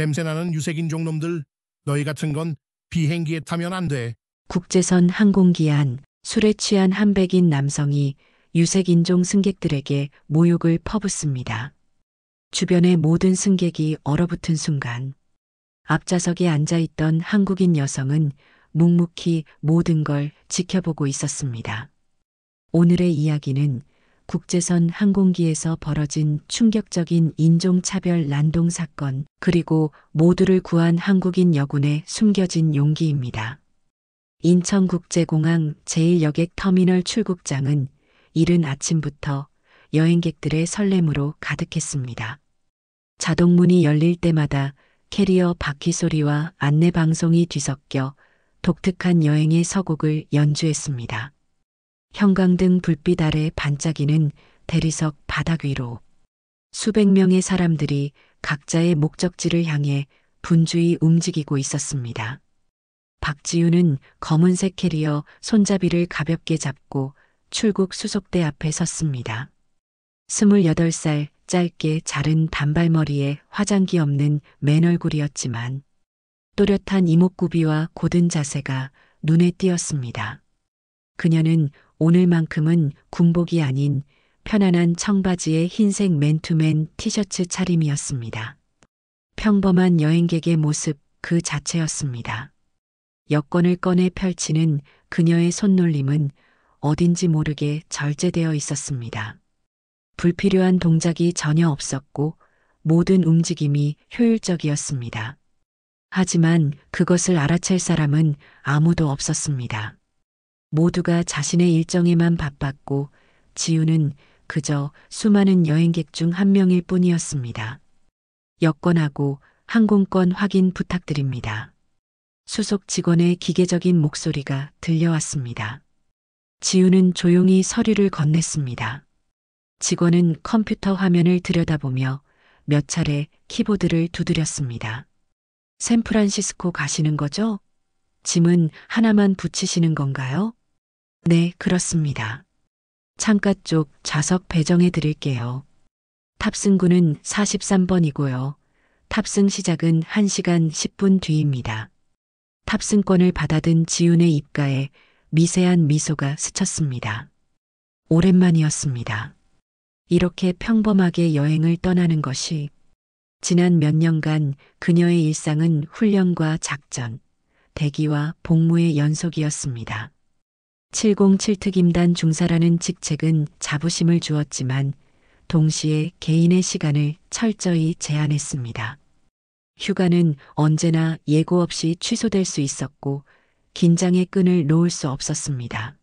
냄새나는 유색인종 놈들, 너희 같은 건 비행기에 타면 안 돼. 국제선 항공기 안 술에 취한 한백인 남성이 유색인종 승객들에게 모욕을 퍼붓습니다. 주변의 모든 승객이 얼어붙은 순간 앞좌석에 앉아있던 한국인 여성은 묵묵히 모든 걸 지켜보고 있었습니다. 오늘의 이야기는 국제선 항공기에서 벌어진 충격적인 인종차별 난동 사건, 그리고 모두를 구한 한국인 여군의 숨겨진 용기입니다. 인천국제공항 제1여객 터미널 출국장은 이른 아침부터 여행객들의 설렘으로 가득했습니다. 자동문이 열릴 때마다 캐리어 바퀴 소리와 안내방송이 뒤섞여 독특한 여행의 서곡을 연주했습니다. 형광등 불빛 아래 반짝이는 대리석 바닥 위로 수백 명의 사람들이 각자의 목적지를 향해 분주히 움직이고 있었습니다. 박지우는 검은색 캐리어 손잡이를 가볍게 잡고 출국 수속대 앞에 섰습니다. 28살 짧게 자른 단발머리에 화장기 없는 맨 얼굴이었지만 또렷한 이목구비와 고든 자세가 눈에 띄었습니다. 그녀는 오늘만큼은 군복이 아닌 편안한 청바지에 흰색 맨투맨 티셔츠 차림이었습니다. 평범한 여행객의 모습 그 자체였습니다. 여권을 꺼내 펼치는 그녀의 손놀림은 어딘지 모르게 절제되어 있었습니다. 불필요한 동작이 전혀 없었고 모든 움직임이 효율적이었습니다. 하지만 그것을 알아챌 사람은 아무도 없었습니다. 모두가 자신의 일정에만 바빴고 지우는 그저 수많은 여행객 중 한 명일 뿐이었습니다. 여권하고 항공권 확인 부탁드립니다. 수속 직원의 기계적인 목소리가 들려왔습니다. 지우는 조용히 서류를 건넸습니다. 직원은 컴퓨터 화면을 들여다보며 몇 차례 키보드를 두드렸습니다. 샌프란시스코 가시는 거죠? 짐은 하나만 붙이시는 건가요? 네, 그렇습니다. 창가 쪽 좌석 배정해 드릴게요. 탑승구는 43번이고요. 탑승 시작은 1시간 10분 뒤입니다. 탑승권을 받아든 지훈의 입가에 미세한 미소가 스쳤습니다. 오랜만이었습니다. 이렇게 평범하게 여행을 떠나는 것이 지난 몇 년간 그녀의 일상은 훈련과 작전, 대기와 복무의 연속이었습니다. 707특임단 중사라는 직책은 자부심을 주었지만 동시에 개인의 시간을 철저히 제한했습니다. 휴가는 언제나 예고 없이 취소될 수 있었고 긴장의 끈을 놓을 수 없었습니다.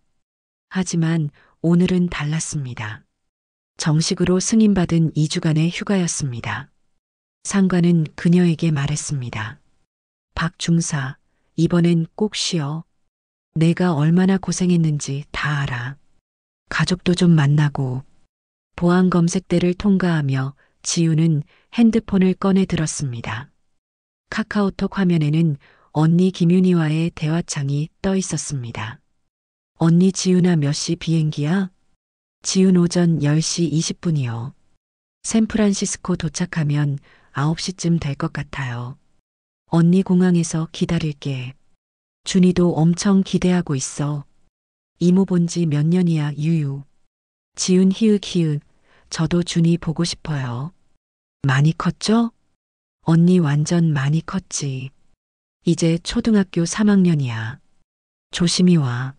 하지만 오늘은 달랐습니다. 정식으로 승인받은 2주간의 휴가였습니다. 상관은 그녀에게 말했습니다. 박 중사, 이번엔 꼭 쉬어. 내가 얼마나 고생했는지 다 알아. 가족도 좀 만나고. 보안 검색대를 통과하며 지우는 핸드폰을 꺼내 들었습니다. 카카오톡 화면에는 언니 김윤희와의 대화창이 떠 있었습니다. 언니 지훈아 몇 시 비행기야? 지훈 오전 10시 20분이요. 샌프란시스코 도착하면 9시쯤 될 것 같아요. 언니 공항에서 기다릴게. 준이도 엄청 기대하고 있어. 이모 본 지 몇 년이야 유유. 지훈 히읗 저도 준이 보고 싶어요. 많이 컸죠? 언니 완전 많이 컸지. 이제 초등학교 3학년이야. 조심히 와.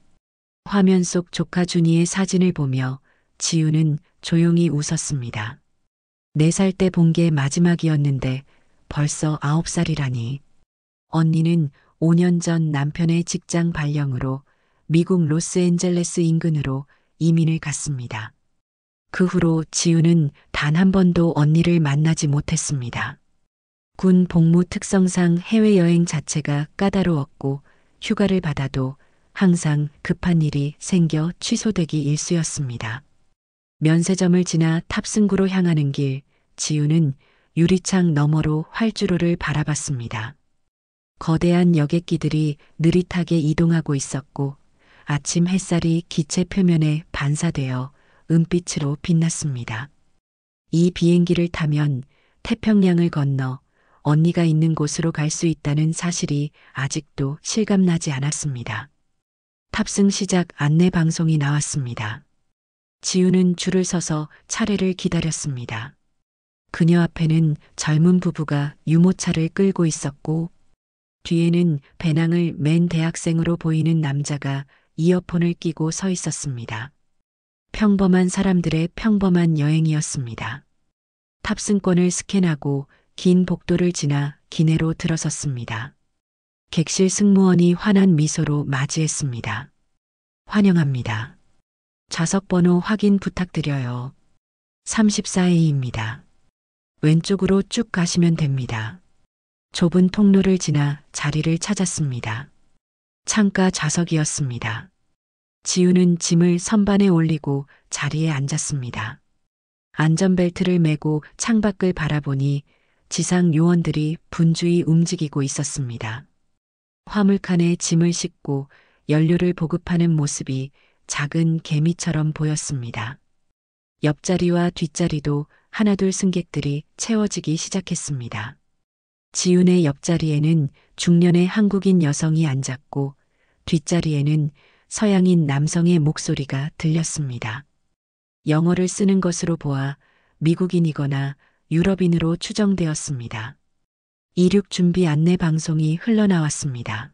화면 속 조카 준이의 사진을 보며 지우는 조용히 웃었습니다. 4살 때 본 게 마지막이었는데 벌써 9살이라니. 언니는 5년 전 남편의 직장 발령으로 미국 로스앤젤레스 인근으로 이민을 갔습니다. 그 후로 지우는 단 한 번도 언니를 만나지 못했습니다. 군 복무 특성상 해외여행 자체가 까다로웠고 휴가를 받아도 항상 급한 일이 생겨 취소되기 일쑤였습니다. 면세점을 지나 탑승구로 향하는 길, 지우는 유리창 너머로 활주로를 바라봤습니다. 거대한 여객기들이 느릿하게 이동하고 있었고 아침 햇살이 기체 표면에 반사되어 은빛으로 빛났습니다. 이 비행기를 타면 태평양을 건너 언니가 있는 곳으로 갈 수 있다는 사실이 아직도 실감나지 않았습니다. 탑승 시작 안내 방송이 나왔습니다. 지우는 줄을 서서 차례를 기다렸습니다. 그녀 앞에는 젊은 부부가 유모차를 끌고 있었고 뒤에는 배낭을 맨 대학생으로 보이는 남자가 이어폰을 끼고 서 있었습니다. 평범한 사람들의 평범한 여행이었습니다. 탑승권을 스캔하고 긴 복도를 지나 기내로 들어섰습니다. 객실 승무원이 환한 미소로 맞이했습니다. 환영합니다. 좌석 번호 확인 부탁드려요. 34A입니다. 왼쪽으로 쭉 가시면 됩니다. 좁은 통로를 지나 자리를 찾았습니다. 창가 좌석이었습니다. 지우는 짐을 선반에 올리고 자리에 앉았습니다. 안전벨트를 매고 창밖을 바라보니 지상 요원들이 분주히 움직이고 있었습니다. 화물칸에 짐을 싣고 연료를 보급하는 모습이 작은 개미처럼 보였습니다. 옆자리와 뒷자리도 하나둘 승객들이 채워지기 시작했습니다. 지훈의 옆자리에는 중년의 한국인 여성이 앉았고 뒷자리에는 서양인 남성의 목소리가 들렸습니다. 영어를 쓰는 것으로 보아 미국인이거나 유럽인으로 추정되었습니다. 이륙 준비 안내 방송이 흘러나왔습니다.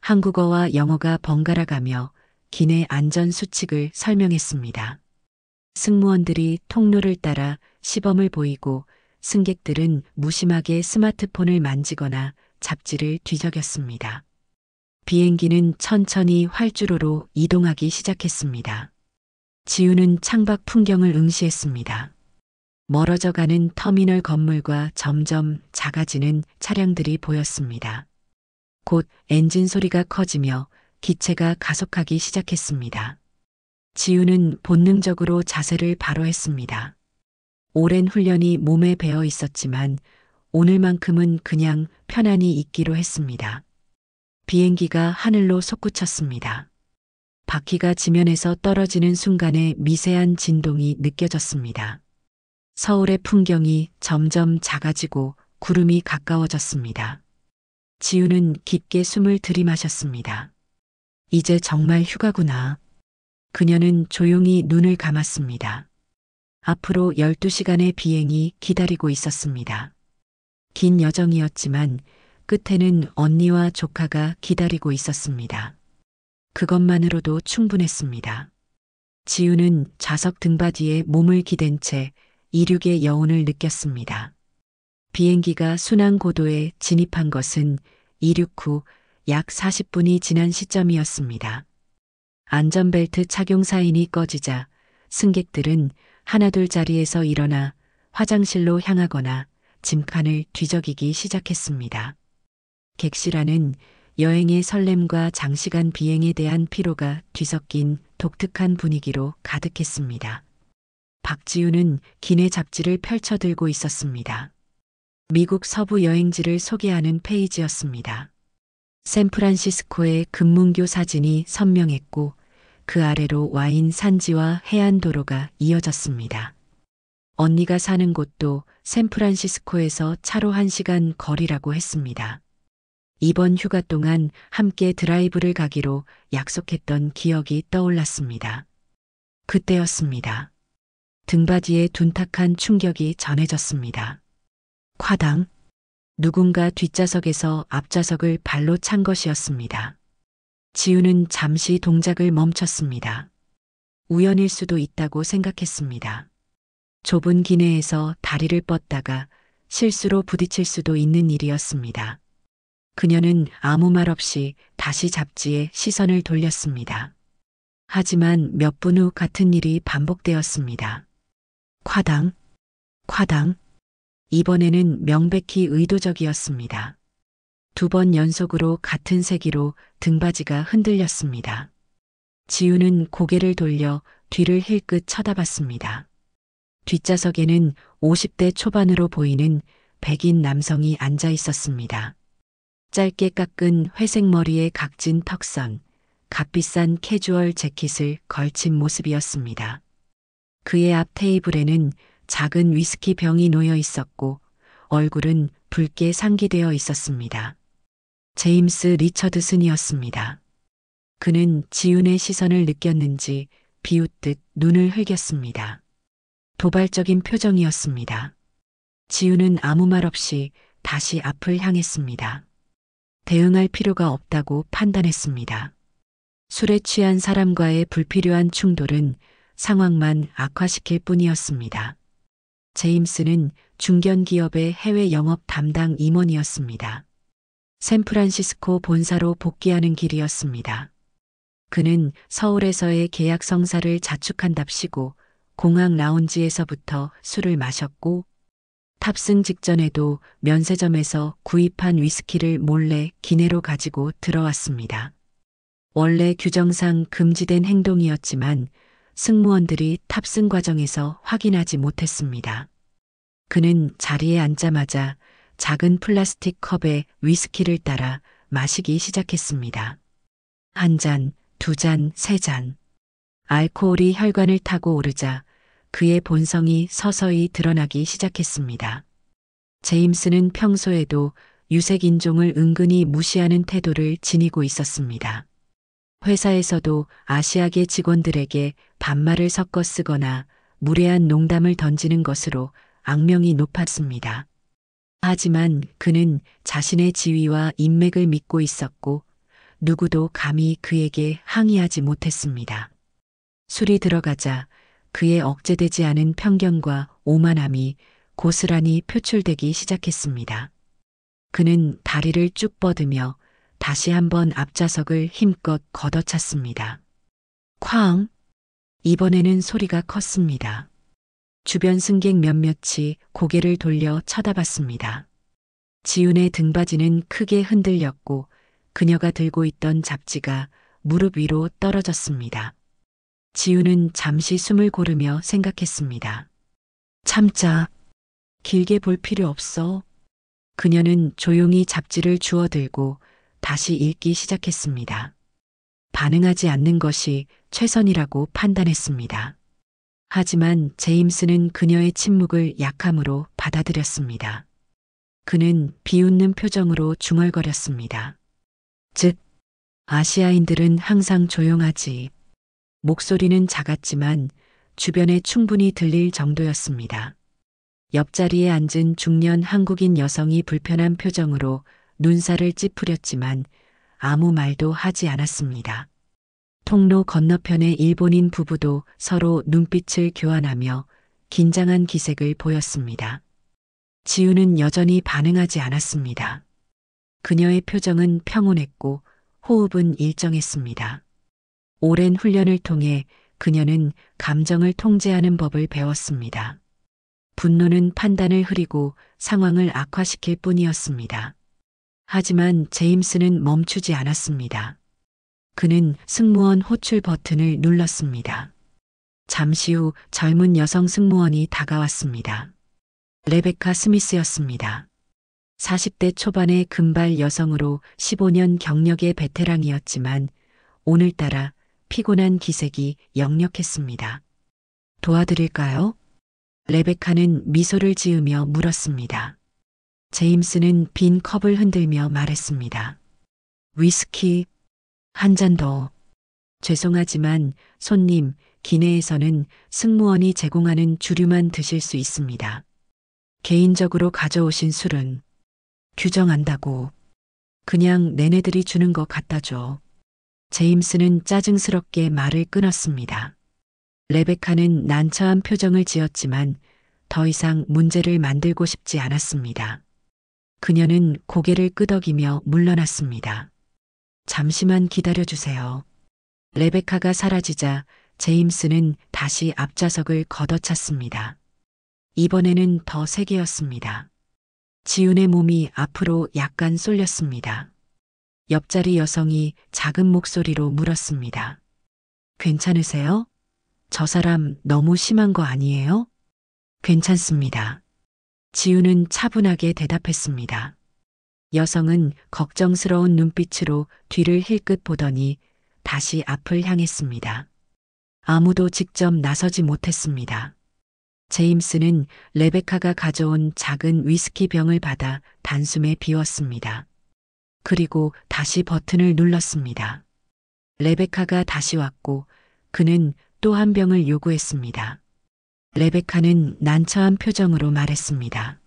한국어와 영어가 번갈아 가며 기내 안전 수칙을 설명했습니다. 승무원들이 통로를 따라 시범을 보이고 승객들은 무심하게 스마트폰을 만지거나 잡지를 뒤적였습니다. 비행기는 천천히 활주로로 이동하기 시작했습니다. 지우는 창밖 풍경을 응시했습니다. 멀어져 가는 터미널 건물과 점점 작아지는 차량들이 보였습니다. 곧 엔진 소리가 커지며 기체가 가속하기 시작했습니다. 지우는 본능적으로 자세를 바로 했습니다. 오랜 훈련이 몸에 배어 있었지만 오늘만큼은 그냥 편안히 있기로 했습니다. 비행기가 하늘로 솟구쳤습니다. 바퀴가 지면에서 떨어지는 순간에 미세한 진동이 느껴졌습니다. 서울의 풍경이 점점 작아지고 구름이 가까워졌습니다. 지우는 깊게 숨을 들이마셨습니다. 이제 정말 휴가구나. 그녀는 조용히 눈을 감았습니다. 앞으로 12시간의 비행이 기다리고 있었습니다. 긴 여정이었지만 끝에는 언니와 조카가 기다리고 있었습니다. 그것만으로도 충분했습니다. 지우는 좌석 등받이에 몸을 기댄 채 이륙의 여운을 느꼈습니다. 비행기가 순항 고도에 진입한 것은 이륙 후 약 40분이 지난 시점이었습니다. 안전벨트 착용 사인이 꺼지자 승객들은 하나둘 자리에서 일어나 화장실로 향하거나 짐칸을 뒤적이기 시작했습니다. 객실 안은 여행의 설렘과 장시간 비행에 대한 피로가 뒤섞인 독특한 분위기로 가득했습니다. 박지우는 기내 잡지를 펼쳐들고 있었습니다. 미국 서부 여행지를 소개하는 페이지였습니다. 샌프란시스코의 금문교 사진이 선명했고 그 아래로 와인 산지와 해안도로가 이어졌습니다. 언니가 사는 곳도 샌프란시스코에서 차로 1시간 거리라고 했습니다. 이번 휴가 동안 함께 드라이브를 가기로 약속했던 기억이 떠올랐습니다. 그때였습니다. 등받이에 둔탁한 충격이 전해졌습니다. 콰당. 누군가 뒷좌석에서 앞좌석을 발로 찬 것이었습니다. 지우는 잠시 동작을 멈췄습니다. 우연일 수도 있다고 생각했습니다. 좁은 기내에서 다리를 뻗다가 실수로 부딪힐 수도 있는 일이었습니다. 그녀는 아무 말 없이 다시 잡지에 시선을 돌렸습니다. 하지만 몇 분 후 같은 일이 반복되었습니다. 콰당, 콰당. 이번에는 명백히 의도적이었습니다. 2번 연속으로 같은 세기로 등받이가 흔들렸습니다. 지우는 고개를 돌려 뒤를 힐끗 쳐다봤습니다. 뒷좌석에는 50대 초반으로 보이는 백인 남성이 앉아 있었습니다. 짧게 깎은 회색 머리에 각진 턱선, 값비싼 캐주얼 재킷을 걸친 모습이었습니다. 그의 앞 테이블에는 작은 위스키 병이 놓여 있었고 얼굴은 붉게 상기되어 있었습니다. 제임스 리처드슨이었습니다. 그는 지훈의 시선을 느꼈는지 비웃듯 눈을 흘겼습니다. 도발적인 표정이었습니다. 지훈은 아무 말 없이 다시 앞을 향했습니다. 대응할 필요가 없다고 판단했습니다. 술에 취한 사람과의 불필요한 충돌은 상황만 악화시킬 뿐이었습니다. 제임스는 중견기업의 해외 영업 담당 임원이었습니다. 샌프란시스코 본사로 복귀하는 길이었습니다. 그는 서울에서의 계약 성사를 자축한답시고 공항 라운지에서부터 술을 마셨고 탑승 직전에도 면세점에서 구입한 위스키를 몰래 기내로 가지고 들어왔습니다. 원래 규정상 금지된 행동이었지만 승무원들이 탑승 과정에서 확인하지 못했습니다. 그는 자리에 앉자마자 작은 플라스틱 컵에 위스키를 따라 마시기 시작했습니다. 한 잔, 두 잔, 세 잔. 알코올이 혈관을 타고 오르자 그의 본성이 서서히 드러나기 시작했습니다. 제임스는 평소에도 유색인종을 은근히 무시하는 태도를 지니고 있었습니다. 회사에서도 아시아계 직원들에게 반말을 섞어 쓰거나 무례한 농담을 던지는 것으로 악명이 높았습니다. 하지만 그는 자신의 지위와 인맥을 믿고 있었고 누구도 감히 그에게 항의하지 못했습니다. 술이 들어가자 그의 억제되지 않은 편견과 오만함이 고스란히 표출되기 시작했습니다. 그는 다리를 쭉 뻗으며 다시 한번 앞좌석을 힘껏 걷어찼습니다. 쾅! 이번에는 소리가 컸습니다. 주변 승객 몇몇이 고개를 돌려 쳐다봤습니다. 지훈의 등받이는 크게 흔들렸고 그녀가 들고 있던 잡지가 무릎 위로 떨어졌습니다. 지훈은 잠시 숨을 고르며 생각했습니다. 참자. 길게 볼 필요 없어. 그녀는 조용히 잡지를 주워들고 다시 읽기 시작했습니다. 반응하지 않는 것이 최선이라고 판단했습니다. 하지만 제임스는 그녀의 침묵을 약함으로 받아들였습니다. 그는 비웃는 표정으로 중얼거렸습니다. 즉, 아시아인들은 항상 조용하지. 목소리는 작았지만 주변에 충분히 들릴 정도였습니다. 옆자리에 앉은 중년 한국인 여성이 불편한 표정으로 눈살을 찌푸렸지만 아무 말도 하지 않았습니다. 통로 건너편의 일본인 부부도 서로 눈빛을 교환하며 긴장한 기색을 보였습니다. 지우는 여전히 반응하지 않았습니다. 그녀의 표정은 평온했고 호흡은 일정했습니다. 오랜 훈련을 통해 그녀는 감정을 통제하는 법을 배웠습니다. 분노는 판단을 흐리고 상황을 악화시킬 뿐이었습니다. 하지만 제임스는 멈추지 않았습니다. 그는 승무원 호출 버튼을 눌렀습니다. 잠시 후 젊은 여성 승무원이 다가왔습니다. 레베카 스미스였습니다. 40대 초반의 금발 여성으로 15년 경력의 베테랑이었지만 오늘따라 피곤한 기색이 역력했습니다. 도와드릴까요? 레베카는 미소를 지으며 물었습니다. 제임스는 빈 컵을 흔들며 말했습니다. 위스키 한 잔 더. 죄송하지만 손님, 기내에서는 승무원이 제공하는 주류만 드실 수 있습니다. 개인적으로 가져오신 술은 규정한다고. 그냥 내내들이 주는 거 갖다 줘. 제임스는 짜증스럽게 말을 끊었습니다. 레베카는 난처한 표정을 지었지만 더 이상 문제를 만들고 싶지 않았습니다. 그녀는 고개를 끄덕이며 물러났습니다. 잠시만 기다려주세요. 레베카가 사라지자 제임스는 다시 앞좌석을 걷어찼습니다. 이번에는 더 세게였습니다. 지훈의 몸이 앞으로 약간 쏠렸습니다. 옆자리 여성이 작은 목소리로 물었습니다. 괜찮으세요? 저 사람 너무 심한 거 아니에요? 괜찮습니다. 지훈은 차분하게 대답했습니다. 여성은 걱정스러운 눈빛으로 뒤를 힐끗 보더니 다시 앞을 향했습니다. 아무도 직접 나서지 못했습니다. 제임스는 레베카가 가져온 작은 위스키 병을 받아 단숨에 비웠습니다. 그리고 다시 버튼을 눌렀습니다. 레베카가 다시 왔고 그는 또 한 병을 요구했습니다. 레베카는 난처한 표정으로 말했습니다.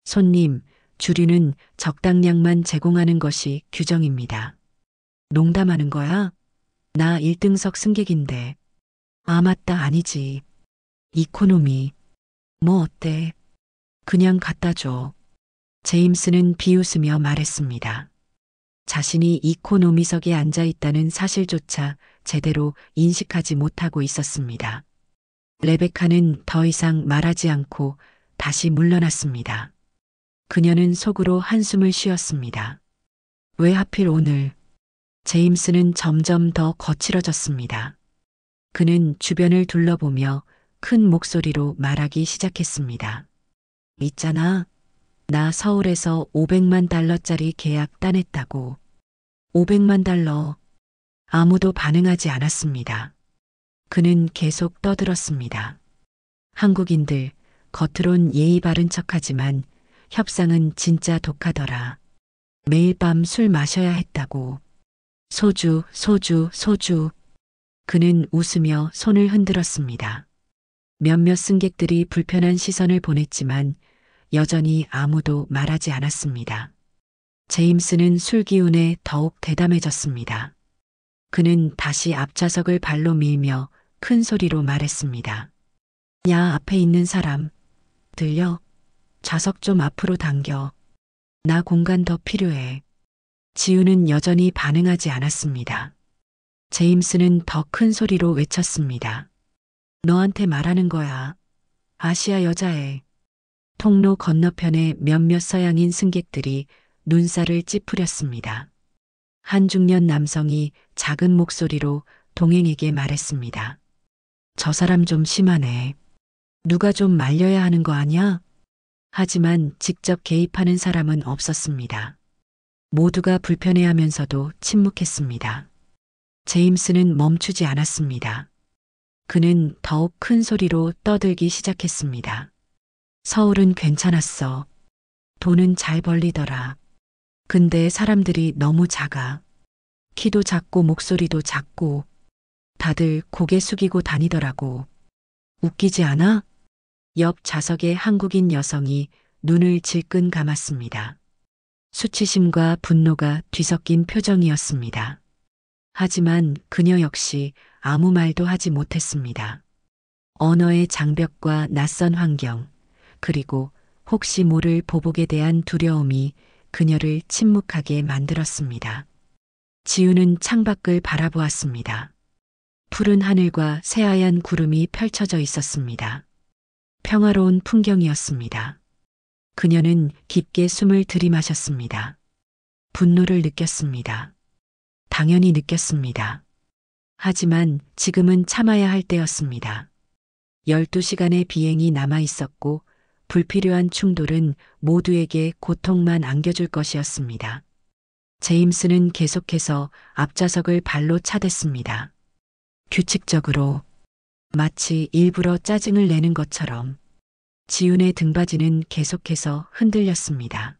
손님, 주류는 적당량만 제공하는 것이 규정입니다. 농담하는 거야? 나 1등석 승객인데. 아, 맞다, 아니지. 이코노미. 뭐 어때? 그냥 갖다 줘. 제임스는 비웃으며 말했습니다. 자신이 이코노미석에 앉아 있다는 사실조차 제대로 인식하지 못하고 있었습니다. 레베카는 더 이상 말하지 않고 다시 물러났습니다. 그녀는 속으로 한숨을 쉬었습니다. 왜 하필 오늘? 제임스는 점점 더 거칠어졌습니다. 그는 주변을 둘러보며 큰 목소리로 말하기 시작했습니다. 있잖아. 나 서울에서 500만 달러짜리 계약 따냈다고. 500만 달러. 아무도 반응하지 않았습니다. 그는 계속 떠들었습니다. 한국인들, 겉으론 예의 바른 척하지만 협상은 진짜 독하더라. 매일 밤 술 마셔야 했다고. 소주, 소주, 소주. 그는 웃으며 손을 흔들었습니다. 몇몇 승객들이 불편한 시선을 보냈지만 여전히 아무도 말하지 않았습니다. 제임스는 술 기운에 더욱 대담해졌습니다. 그는 다시 앞좌석을 발로 밀며 큰 소리로 말했습니다. 야, 앞에 있는 사람. 들려? 좌석 좀 앞으로 당겨. 나 공간 더 필요해. 지우는 여전히 반응하지 않았습니다. 제임스는 더 큰 소리로 외쳤습니다. 너한테 말하는 거야. 아시아 여자애. 통로 건너편에 몇몇 서양인 승객들이 눈살을 찌푸렸습니다. 한 중년 남성이 작은 목소리로 동행에게 말했습니다. 저 사람 좀 심하네. 누가 좀 말려야 하는 거 아니야? 하지만 직접 개입하는 사람은 없었습니다. 모두가 불편해하면서도 침묵했습니다. 제임스는 멈추지 않았습니다. 그는 더욱 큰 소리로 떠들기 시작했습니다. 서울은 괜찮았어. 돈은 잘 벌리더라. 근데 사람들이 너무 작아. 키도 작고 목소리도 작고 다들 고개 숙이고 다니더라고. 웃기지 않아? 옆 좌석의 한국인 여성이 눈을 질끈 감았습니다. 수치심과 분노가 뒤섞인 표정이었습니다. 하지만 그녀 역시 아무 말도 하지 못했습니다. 언어의 장벽과 낯선 환경, 그리고 혹시 모를 보복에 대한 두려움이 그녀를 침묵하게 만들었습니다. 지우는 창밖을 바라보았습니다. 푸른 하늘과 새하얀 구름이 펼쳐져 있었습니다. 평화로운 풍경이었습니다. 그녀는 깊게 숨을 들이마셨습니다. 분노를 느꼈습니다. 당연히 느꼈습니다. 하지만 지금은 참아야 할 때였습니다. 12시간의 비행이 남아 있었고 불필요한 충돌은 모두에게 고통만 안겨줄 것이었습니다. 제임스는 계속해서 앞좌석을 발로 차댔습니다. 규칙적으로, 마치 일부러 짜증을 내는 것처럼. 지훈의 등받이는 계속해서 흔들렸습니다.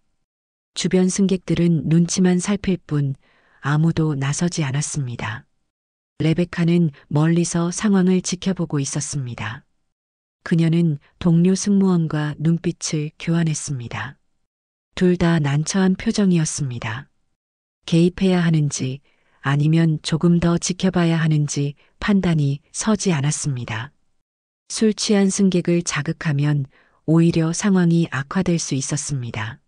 주변 승객들은 눈치만 살필 뿐 아무도 나서지 않았습니다. 레베카는 멀리서 상황을 지켜보고 있었습니다. 그녀는 동료 승무원과 눈빛을 교환했습니다. 둘 다 난처한 표정이었습니다. 개입해야 하는지 아니면 조금 더 지켜봐야 하는지 판단이 서지 않았습니다. 술 취한 승객을 자극하면 오히려 상황이 악화될 수 있었습니다.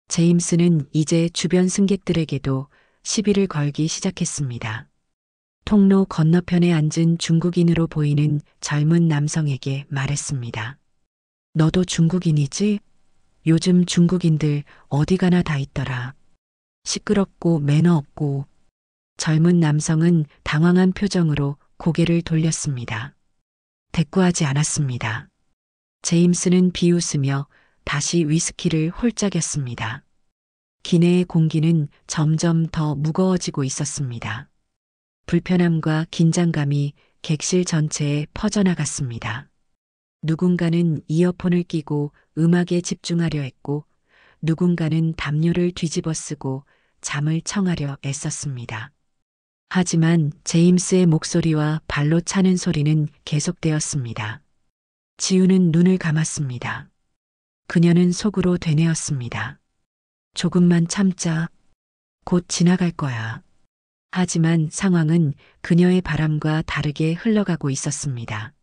제임스는 이제 주변 승객들에게도 시비를 걸기 시작했습니다. 통로 건너편에 앉은 중국인으로 보이는 젊은 남성에게 말했습니다. 너도 중국인이지? 요즘 중국인들 어디 가나 다 있더라. 시끄럽고 매너 없고. 젊은 남성은 당황한 표정으로 고개를 돌렸습니다. 대꾸하지 않았습니다. 제임스는 비웃으며 다시 위스키를 홀짝였습니다. 기내의 공기는 점점 더 무거워지고 있었습니다. 불편함과 긴장감이 객실 전체에 퍼져나갔습니다. 누군가는 이어폰을 끼고 음악에 집중하려 했고, 누군가는 담요를 뒤집어 쓰고 잠을 청하려 애썼습니다. 하지만 제임스의 목소리와 발로 차는 소리는 계속되었습니다. 지우는 눈을 감았습니다. 그녀는 속으로 되뇌었습니다. 조금만 참자. 곧 지나갈 거야. 하지만 상황은 그녀의 바람과 다르게 흘러가고 있었습니다.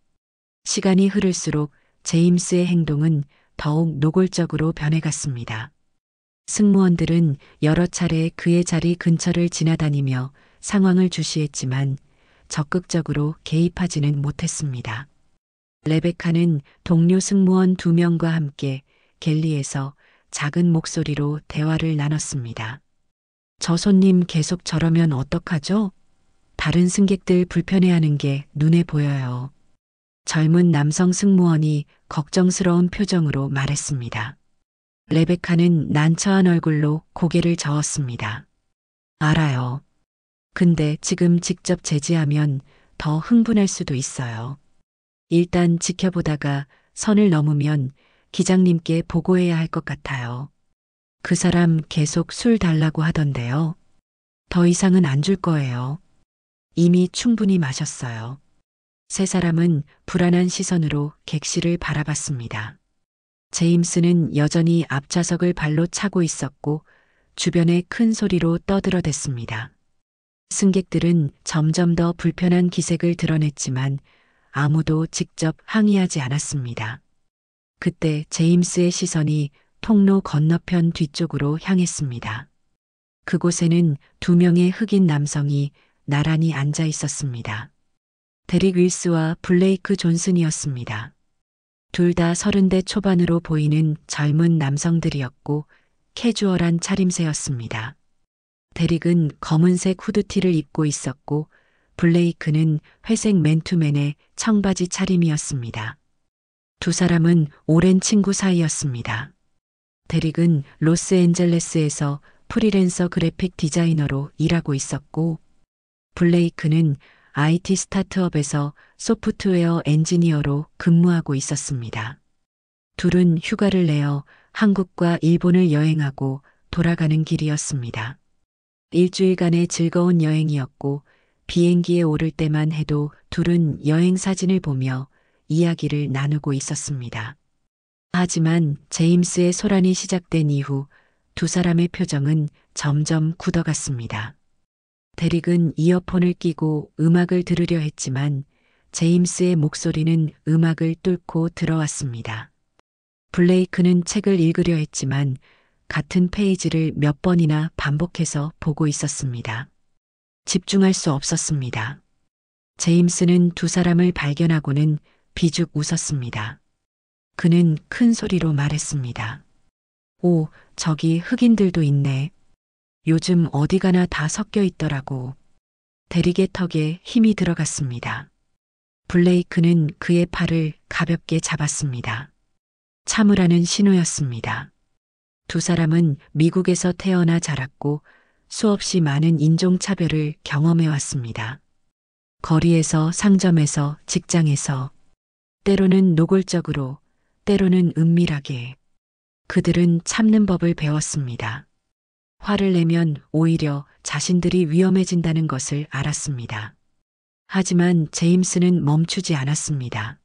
시간이 흐를수록 제임스의 행동은 더욱 노골적으로 변해갔습니다. 승무원들은 여러 차례 그의 자리 근처를 지나다니며 상황을 주시했지만 적극적으로 개입하지는 못했습니다. 레베카는 동료 승무원 2명과 함께 갤리에서 작은 목소리로 대화를 나눴습니다. 저 손님 계속 저러면 어떡하죠? 다른 승객들 불편해하는 게 눈에 보여요. 젊은 남성 승무원이 걱정스러운 표정으로 말했습니다. 레베카는 난처한 얼굴로 고개를 저었습니다. 알아요. 근데 지금 직접 제지하면 더 흥분할 수도 있어요. 일단 지켜보다가 선을 넘으면 기장님께 보고해야 할 것 같아요. 그 사람 계속 술 달라고 하던데요. 더 이상은 안 줄 거예요. 이미 충분히 마셨어요. 세 사람은 불안한 시선으로 객실을 바라봤습니다. 제임스는 여전히 앞좌석을 발로 차고 있었고 주변에 큰 소리로 떠들어댔습니다. 승객들은 점점 더 불편한 기색을 드러냈지만 아무도 직접 항의하지 않았습니다. 그때 제임스의 시선이 통로 건너편 뒤쪽으로 향했습니다. 그곳에는 2명의 흑인 남성이 나란히 앉아 있었습니다. 데릭 윌스와 블레이크 존슨이었습니다. 둘 다 30대 초반으로 보이는 젊은 남성들이었고 캐주얼한 차림새였습니다. 데릭은 검은색 후드티를 입고 있었고 블레이크는 회색 맨투맨의 청바지 차림이었습니다. 두 사람은 오랜 친구 사이였습니다. 데릭은 로스앤젤레스에서 프리랜서 그래픽 디자이너로 일하고 있었고 블레이크는 IT 스타트업에서 소프트웨어 엔지니어로 근무하고 있었습니다. 둘은 휴가를 내어 한국과 일본을 여행하고 돌아가는 길이었습니다. 일주일간의 즐거운 여행이었고 비행기에 오를 때만 해도 둘은 여행 사진을 보며 이야기를 나누고 있었습니다. 하지만 제임스의 소란이 시작된 이후 두 사람의 표정은 점점 굳어갔습니다. 데릭은 이어폰을 끼고 음악을 들으려 했지만 제임스의 목소리는 음악을 뚫고 들어왔습니다. 블레이크는 책을 읽으려 했지만 같은 페이지를 몇 번이나 반복해서 보고 있었습니다. 집중할 수 없었습니다. 제임스는 두 사람을 발견하고는 비죽 웃었습니다. 그는 큰 소리로 말했습니다. 오, 저기 흑인들도 있네. 요즘 어디 가나 다 섞여 있더라고. 데릭의 턱에 힘이 들어갔습니다. 블레이크는 그의 팔을 가볍게 잡았습니다. 참으라는 신호였습니다. 두 사람은 미국에서 태어나 자랐고 수없이 많은 인종차별을 경험해 왔습니다. 거리에서, 상점에서, 직장에서, 때로는 노골적으로, 때로는 은밀하게. 그들은 참는 법을 배웠습니다. 화를 내면 오히려 자신들이 위험해진다는 것을 알았습니다. 하지만 제임스는 멈추지 않았습니다.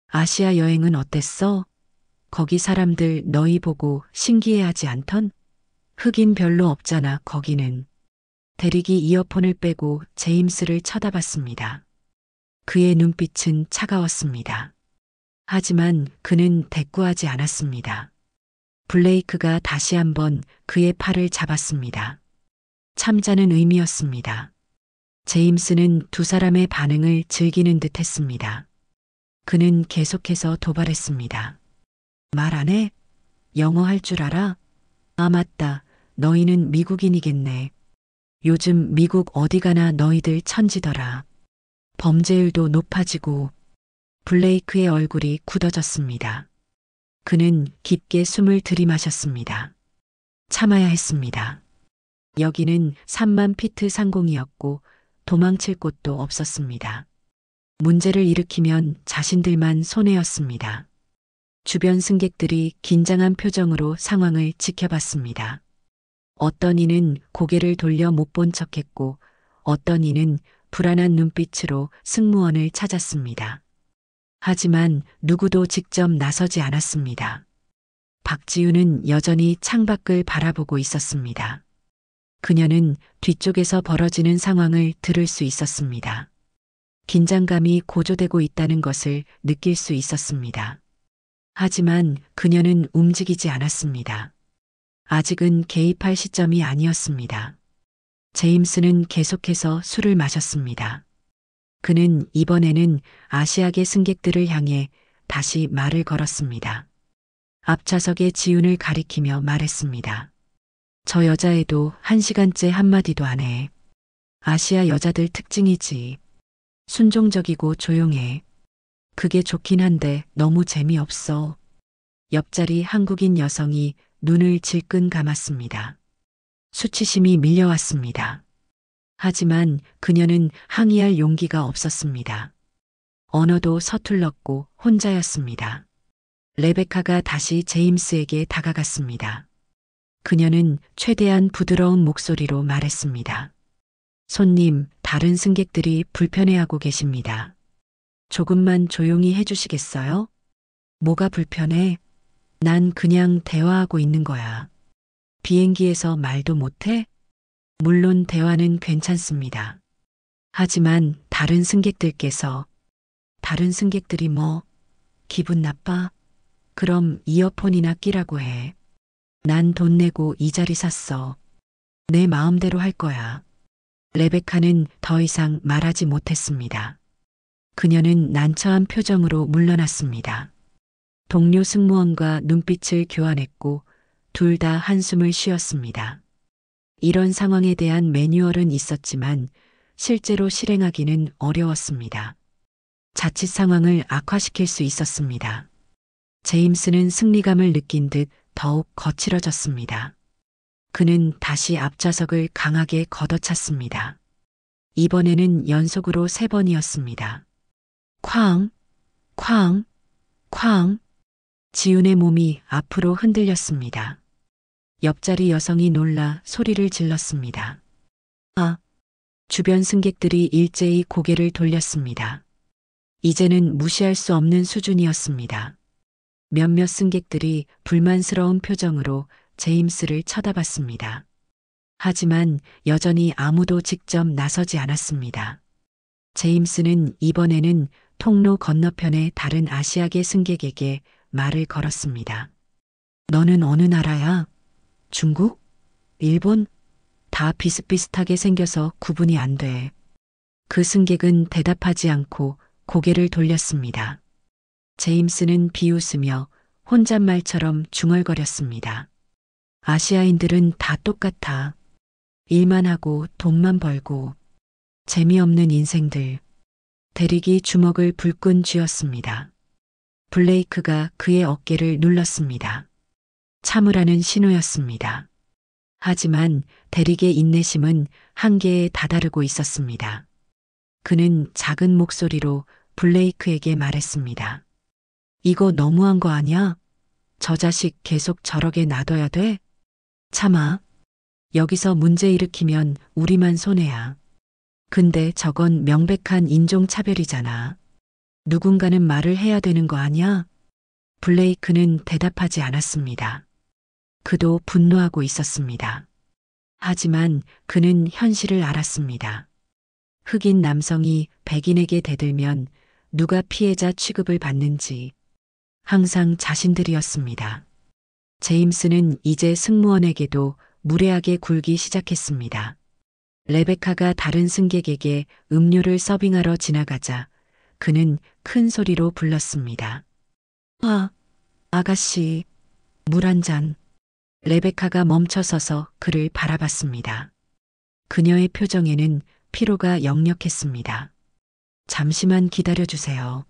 아시아 여행은 어땠어? 거기 사람들 너희 보고 신기해하지 않던? 흑인 별로 없잖아, 거기는. 데릭이 이어폰을 빼고 제임스를 쳐다봤습니다. 그의 눈빛은 차가웠습니다. 하지만 그는 대꾸하지 않았습니다. 블레이크가 다시 한번 그의 팔을 잡았습니다. 참자는 의미였습니다. 제임스는 두 사람의 반응을 즐기는 듯 했습니다. 그는 계속해서 도발했습니다. 말 안 해? 영어 할 줄 알아? 아, 맞다. 너희는 미국인이겠네. 요즘 미국 어디 가나 너희들 천지더라. 범죄율도 높아지고. 블레이크의 얼굴이 굳어졌습니다. 그는 깊게 숨을 들이마셨습니다. 참아야 했습니다. 여기는 3만 피트 상공이었고 도망칠 곳도 없었습니다. 문제를 일으키면 자신들만 손해였습니다. 주변 승객들이 긴장한 표정으로 상황을 지켜봤습니다. 어떤 이는 고개를 돌려 못 본 척했고 어떤 이는 불안한 눈빛으로 승무원을 찾았습니다. 하지만 누구도 직접 나서지 않았습니다. 박지우는 여전히 창밖을 바라보고 있었습니다. 그녀는 뒤쪽에서 벌어지는 상황을 들을 수 있었습니다. 긴장감이 고조되고 있다는 것을 느낄 수 있었습니다. 하지만 그녀는 움직이지 않았습니다. 아직은 개입할 시점이 아니었습니다. 제임스는 계속해서 술을 마셨습니다. 그는 이번에는 아시아계 승객들을 향해 다시 말을 걸었습니다. 앞좌석의 지훈을 가리키며 말했습니다. 저 여자애도 1시간째 한마디도 안 해. 아시아 여자들 특징이지. 순종적이고 조용해. 그게 좋긴 한데 너무 재미없어. 옆자리 한국인 여성이 눈을 질끈 감았습니다. 수치심이 밀려왔습니다. 하지만 그녀는 항의할 용기가 없었습니다. 언어도 서툴렀고 혼자였습니다. 레베카가 다시 제임스에게 다가갔습니다. 그녀는 최대한 부드러운 목소리로 말했습니다. 손님, 다른 승객들이 불편해하고 계십니다. 조금만 조용히 해주시겠어요? 뭐가 불편해? 난 그냥 대화하고 있는 거야. 비행기에서 말도 못해? 물론 대화는 괜찮습니다. 하지만 다른 승객들이 뭐, 기분 나빠? 그럼 이어폰이나 끼라고 해. 난 돈 내고 이 자리 샀어. 내 마음대로 할 거야. 레베카는 더 이상 말하지 못했습니다. 그녀는 난처한 표정으로 물러났습니다. 동료 승무원과 눈빛을 교환했고 둘 다 한숨을 쉬었습니다. 이런 상황에 대한 매뉴얼은 있었지만 실제로 실행하기는 어려웠습니다. 자칫 상황을 악화시킬 수 있었습니다. 제임스는 승리감을 느낀 듯 더욱 거칠어졌습니다. 그는 다시 앞좌석을 강하게 걷어찼습니다. 이번에는 연속으로 3번이었습니다. 쾅, 쾅, 쾅. 지훈의 몸이 앞으로 흔들렸습니다. 옆자리 여성이 놀라 소리를 질렀습니다. 아! 주변 승객들이 일제히 고개를 돌렸습니다. 이제는 무시할 수 없는 수준이었습니다. 몇몇 승객들이 불만스러운 표정으로 제임스를 쳐다봤습니다. 하지만 여전히 아무도 직접 나서지 않았습니다. 제임스는 이번에는 통로 건너편의 다른 아시아계 승객에게 말을 걸었습니다. 너는 어느 나라야? 중국? 일본? 다 비슷비슷하게 생겨서 구분이 안 돼. 그 승객은 대답하지 않고 고개를 돌렸습니다. 제임스는 비웃으며 혼잣말처럼 중얼거렸습니다. 아시아인들은 다 똑같아. 일만 하고 돈만 벌고 재미없는 인생들. 대릭이 주먹을 불끈 쥐었습니다. 블레이크가 그의 어깨를 눌렀습니다. 참으라는 신호였습니다. 하지만 대릭의 인내심은 한계에 다다르고 있었습니다. 그는 작은 목소리로 블레이크에게 말했습니다. 이거 너무한 거 아니야? 저 자식 계속 저러게 놔둬야 돼? 참아. 여기서 문제 일으키면 우리만 손해야. 근데 저건 명백한 인종차별이잖아. 누군가는 말을 해야 되는 거 아니야? 블레이크는 대답하지 않았습니다. 그도 분노하고 있었습니다. 하지만 그는 현실을 알았습니다. 흑인 남성이 백인에게 대들면 누가 피해자 취급을 받는지 항상 자신들이었습니다. 제임스는 이제 승무원에게도 무례하게 굴기 시작했습니다. 레베카가 다른 승객에게 음료를 서빙하러 지나가자 그는 큰 소리로 불렀습니다. 아, 아가씨, 물 한 잔. 레베카가 멈춰서서 그를 바라봤습니다. 그녀의 표정에는 피로가 역력했습니다. 잠시만 기다려주세요.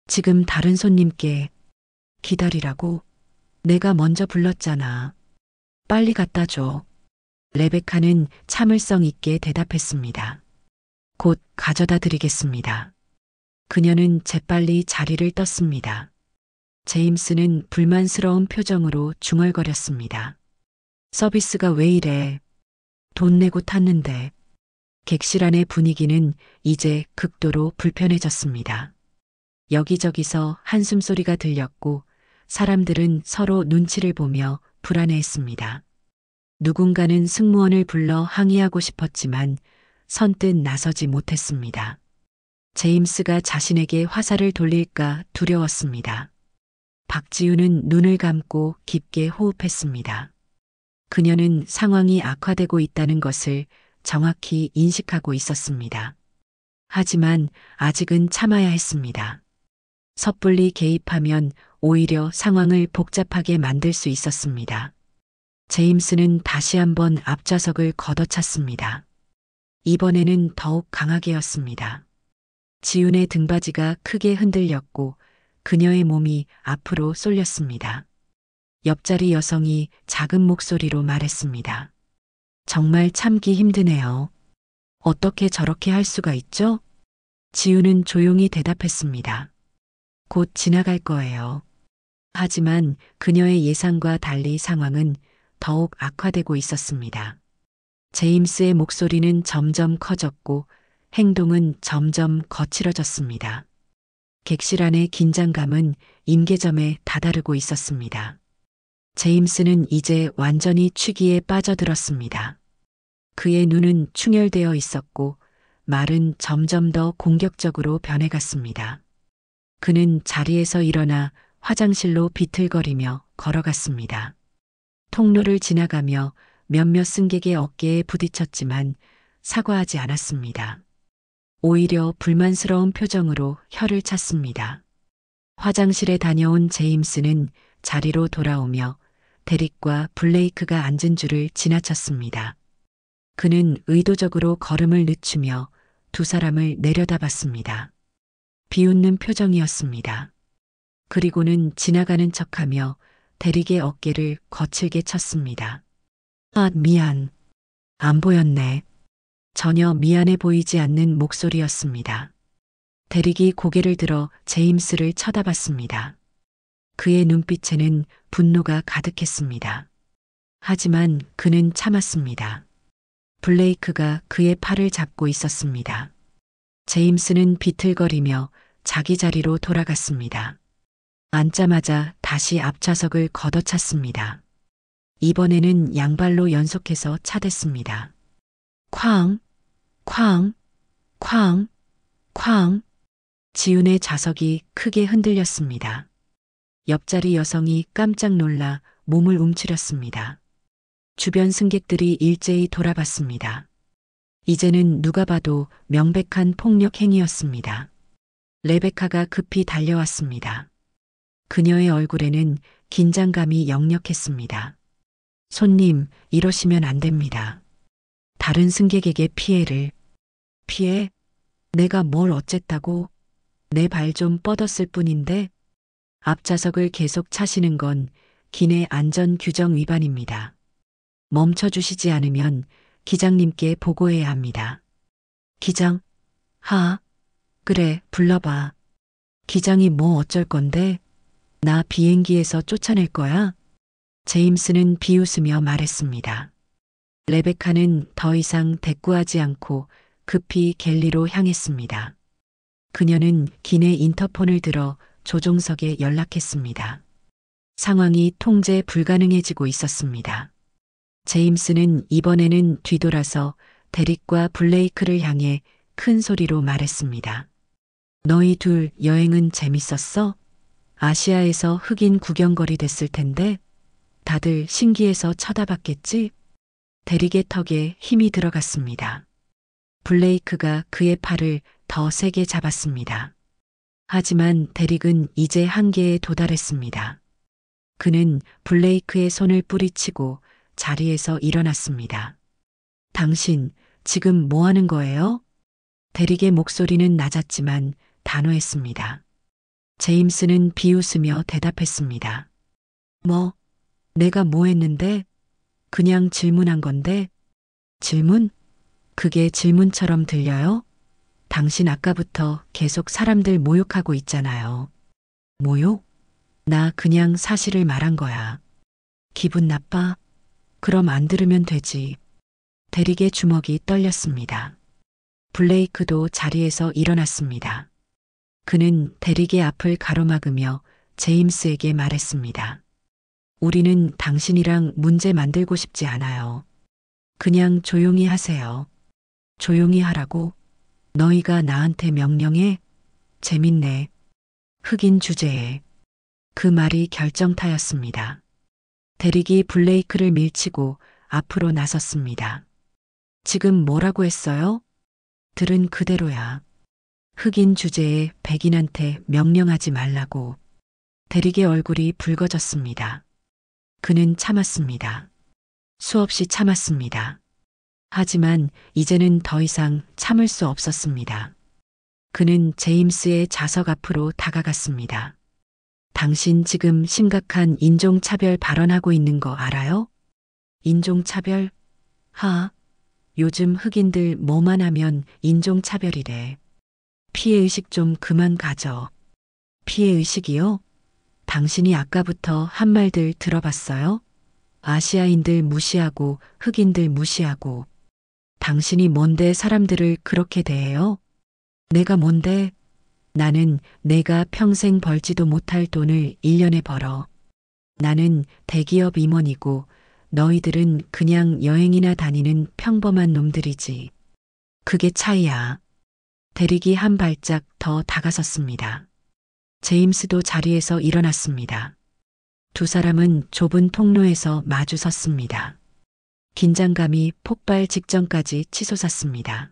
지금 다른 손님께 기다리라고? 내가 먼저 불렀잖아. 빨리 갖다 줘. 레베카는 참을성 있게 대답했습니다. 곧 가져다 드리겠습니다. 그녀는 재빨리 자리를 떴습니다. 제임스는 불만스러운 표정으로 중얼거렸습니다. 서비스가 왜 이래? 돈 내고 탔는데. 객실 안의 분위기는 이제 극도로 불편해졌습니다. 여기저기서 한숨 소리가 들렸고 사람들은 서로 눈치를 보며 불안해했습니다. 누군가는 승무원을 불러 항의하고 싶었지만 선뜻 나서지 못했습니다. 제임스가 자신에게 화살을 돌릴까 두려웠습니다. 박지우는 눈을 감고 깊게 호흡했습니다. 그녀는 상황이 악화되고 있다는 것을 정확히 인식하고 있었습니다. 하지만 아직은 참아야 했습니다. 섣불리 개입하면 오히려 상황을 복잡하게 만들 수 있었습니다. 제임스는 다시 한번 앞좌석을 걷어찼습니다. 이번에는 더욱 강하게였습니다. 지훈의 등받이가 크게 흔들렸고 그녀의 몸이 앞으로 쏠렸습니다. 옆자리 여성이 작은 목소리로 말했습니다. 정말 참기 힘드네요. 어떻게 저렇게 할 수가 있죠? 지훈은 조용히 대답했습니다. 곧 지나갈 거예요. 하지만 그녀의 예상과 달리 상황은 더욱 악화되고 있었습니다. 제임스의 목소리는 점점 커졌고 행동은 점점 거칠어졌습니다. 객실 안의 긴장감은 임계점에 다다르고 있었습니다. 제임스는 이제 완전히 취기에 빠져들었습니다. 그의 눈은 충혈되어 있었고 말은 점점 더 공격적으로 변해갔습니다. 그는 자리에서 일어나 화장실로 비틀거리며 걸어갔습니다. 통로를 지나가며 몇몇 승객의 어깨에 부딪혔지만 사과하지 않았습니다. 오히려 불만스러운 표정으로 혀를 찼습니다. 화장실에 다녀온 제임스는 자리로 돌아오며 데릭과 블레이크가 앉은 줄을 지나쳤습니다. 그는 의도적으로 걸음을 늦추며 두 사람을 내려다봤습니다. 비웃는 표정이었습니다. 그리고는 지나가는 척하며 데릭의 어깨를 거칠게 쳤습니다. 아, 미안. 안 보였네. 전혀 미안해 보이지 않는 목소리였습니다. 데릭이 고개를 들어 제임스를 쳐다봤습니다. 그의 눈빛에는 분노가 가득했습니다. 하지만 그는 참았습니다. 블레이크가 그의 팔을 잡고 있었습니다. 제임스는 비틀거리며 자기 자리로 돌아갔습니다. 앉자마자 다시 앞좌석을 걷어찼습니다. 이번에는 양발로 연속해서 차댔습니다. 쾅, 쾅, 쾅, 쾅. 지훈의 좌석이 크게 흔들렸습니다. 옆자리 여성이 깜짝 놀라 몸을 움츠렸습니다. 주변 승객들이 일제히 돌아봤습니다. 이제는 누가 봐도 명백한 폭력 행위였습니다. 레베카가 급히 달려왔습니다. 그녀의 얼굴에는 긴장감이 역력했습니다. 손님, 이러시면 안 됩니다. 다른 승객에게 피해를. 피해? 내가 뭘 어쨌다고? 내 발 좀 뻗었을 뿐인데? 앞좌석을 계속 차시는 건 기내 안전 규정 위반입니다. 멈춰주시지 않으면 기장님께 보고해야 합니다. 기장? 그래, 불러봐. 기장이 뭐 어쩔 건데? 나 비행기에서 쫓아낼 거야? 제임스는 비웃으며 말했습니다. 레베카는 더 이상 대꾸하지 않고 급히 갤리로 향했습니다. 그녀는 기내 인터폰을 들어 조종석에 연락했습니다. 상황이 통제 불가능해지고 있었습니다. 제임스는 이번에는 뒤돌아서 데릭과 블레이크를 향해 큰 소리로 말했습니다. 너희 둘 여행은 재밌었어? 아시아에서 흑인 구경거리 됐을 텐데 다들 신기해서 쳐다봤겠지? 데릭의 턱에 힘이 들어갔습니다. 블레이크가 그의 팔을 더 세게 잡았습니다. 하지만 데릭은 이제 한계에 도달했습니다. 그는 블레이크의 손을 뿌리치고 자리에서 일어났습니다. 당신, 지금 뭐 하는 거예요? 데릭의 목소리는 낮았지만 단호했습니다. 제임스는 비웃으며 대답했습니다. 내가 뭐 했는데? 그냥 질문한 건데. 질문? 그게 질문처럼 들려요? 당신 아까부터 계속 사람들 모욕하고 있잖아요. 모욕? 나 그냥 사실을 말한 거야. 기분 나빠? 그럼 안 들으면 되지. 대리의 주먹이 떨렸습니다. 블레이크도 자리에서 일어났습니다. 그는 대리의 앞을 가로막으며 제임스에게 말했습니다. 우리는 당신이랑 문제 만들고 싶지 않아요. 그냥 조용히 하세요. 조용히 하라고? 너희가 나한테 명령해? 재밌네. 흑인 주제에. 그 말이 결정타였습니다. 대릭이 블레이크를 밀치고 앞으로 나섰습니다. 지금 뭐라고 했어요? 들은 그대로야. 흑인 주제에 백인한테 명령하지 말라고. 대릭의 얼굴이 붉어졌습니다. 그는 참았습니다. 수없이 참았습니다. 하지만 이제는 더 이상 참을 수 없었습니다. 그는 제임스의 좌석 앞으로 다가갔습니다. 당신 지금 심각한 인종차별 발언하고 있는 거 알아요? 인종차별? 요즘 흑인들 뭐만 하면 인종차별이래. 피해의식 좀 그만 가져. 피해의식이요? 당신이 아까부터 한 말들 들어봤어요? 아시아인들 무시하고 흑인들 무시하고. 당신이 뭔데 사람들을 그렇게 대해요? 내가 뭔데? 나는 내가 평생 벌지도 못할 돈을 1년에 벌어. 나는 대기업 임원이고 너희들은 그냥 여행이나 다니는 평범한 놈들이지. 그게 차이야. 대릭이 한 발짝 더 다가섰습니다. 제임스도 자리에서 일어났습니다. 두 사람은 좁은 통로에서 마주 섰습니다. 긴장감이 폭발 직전까지 치솟았습니다.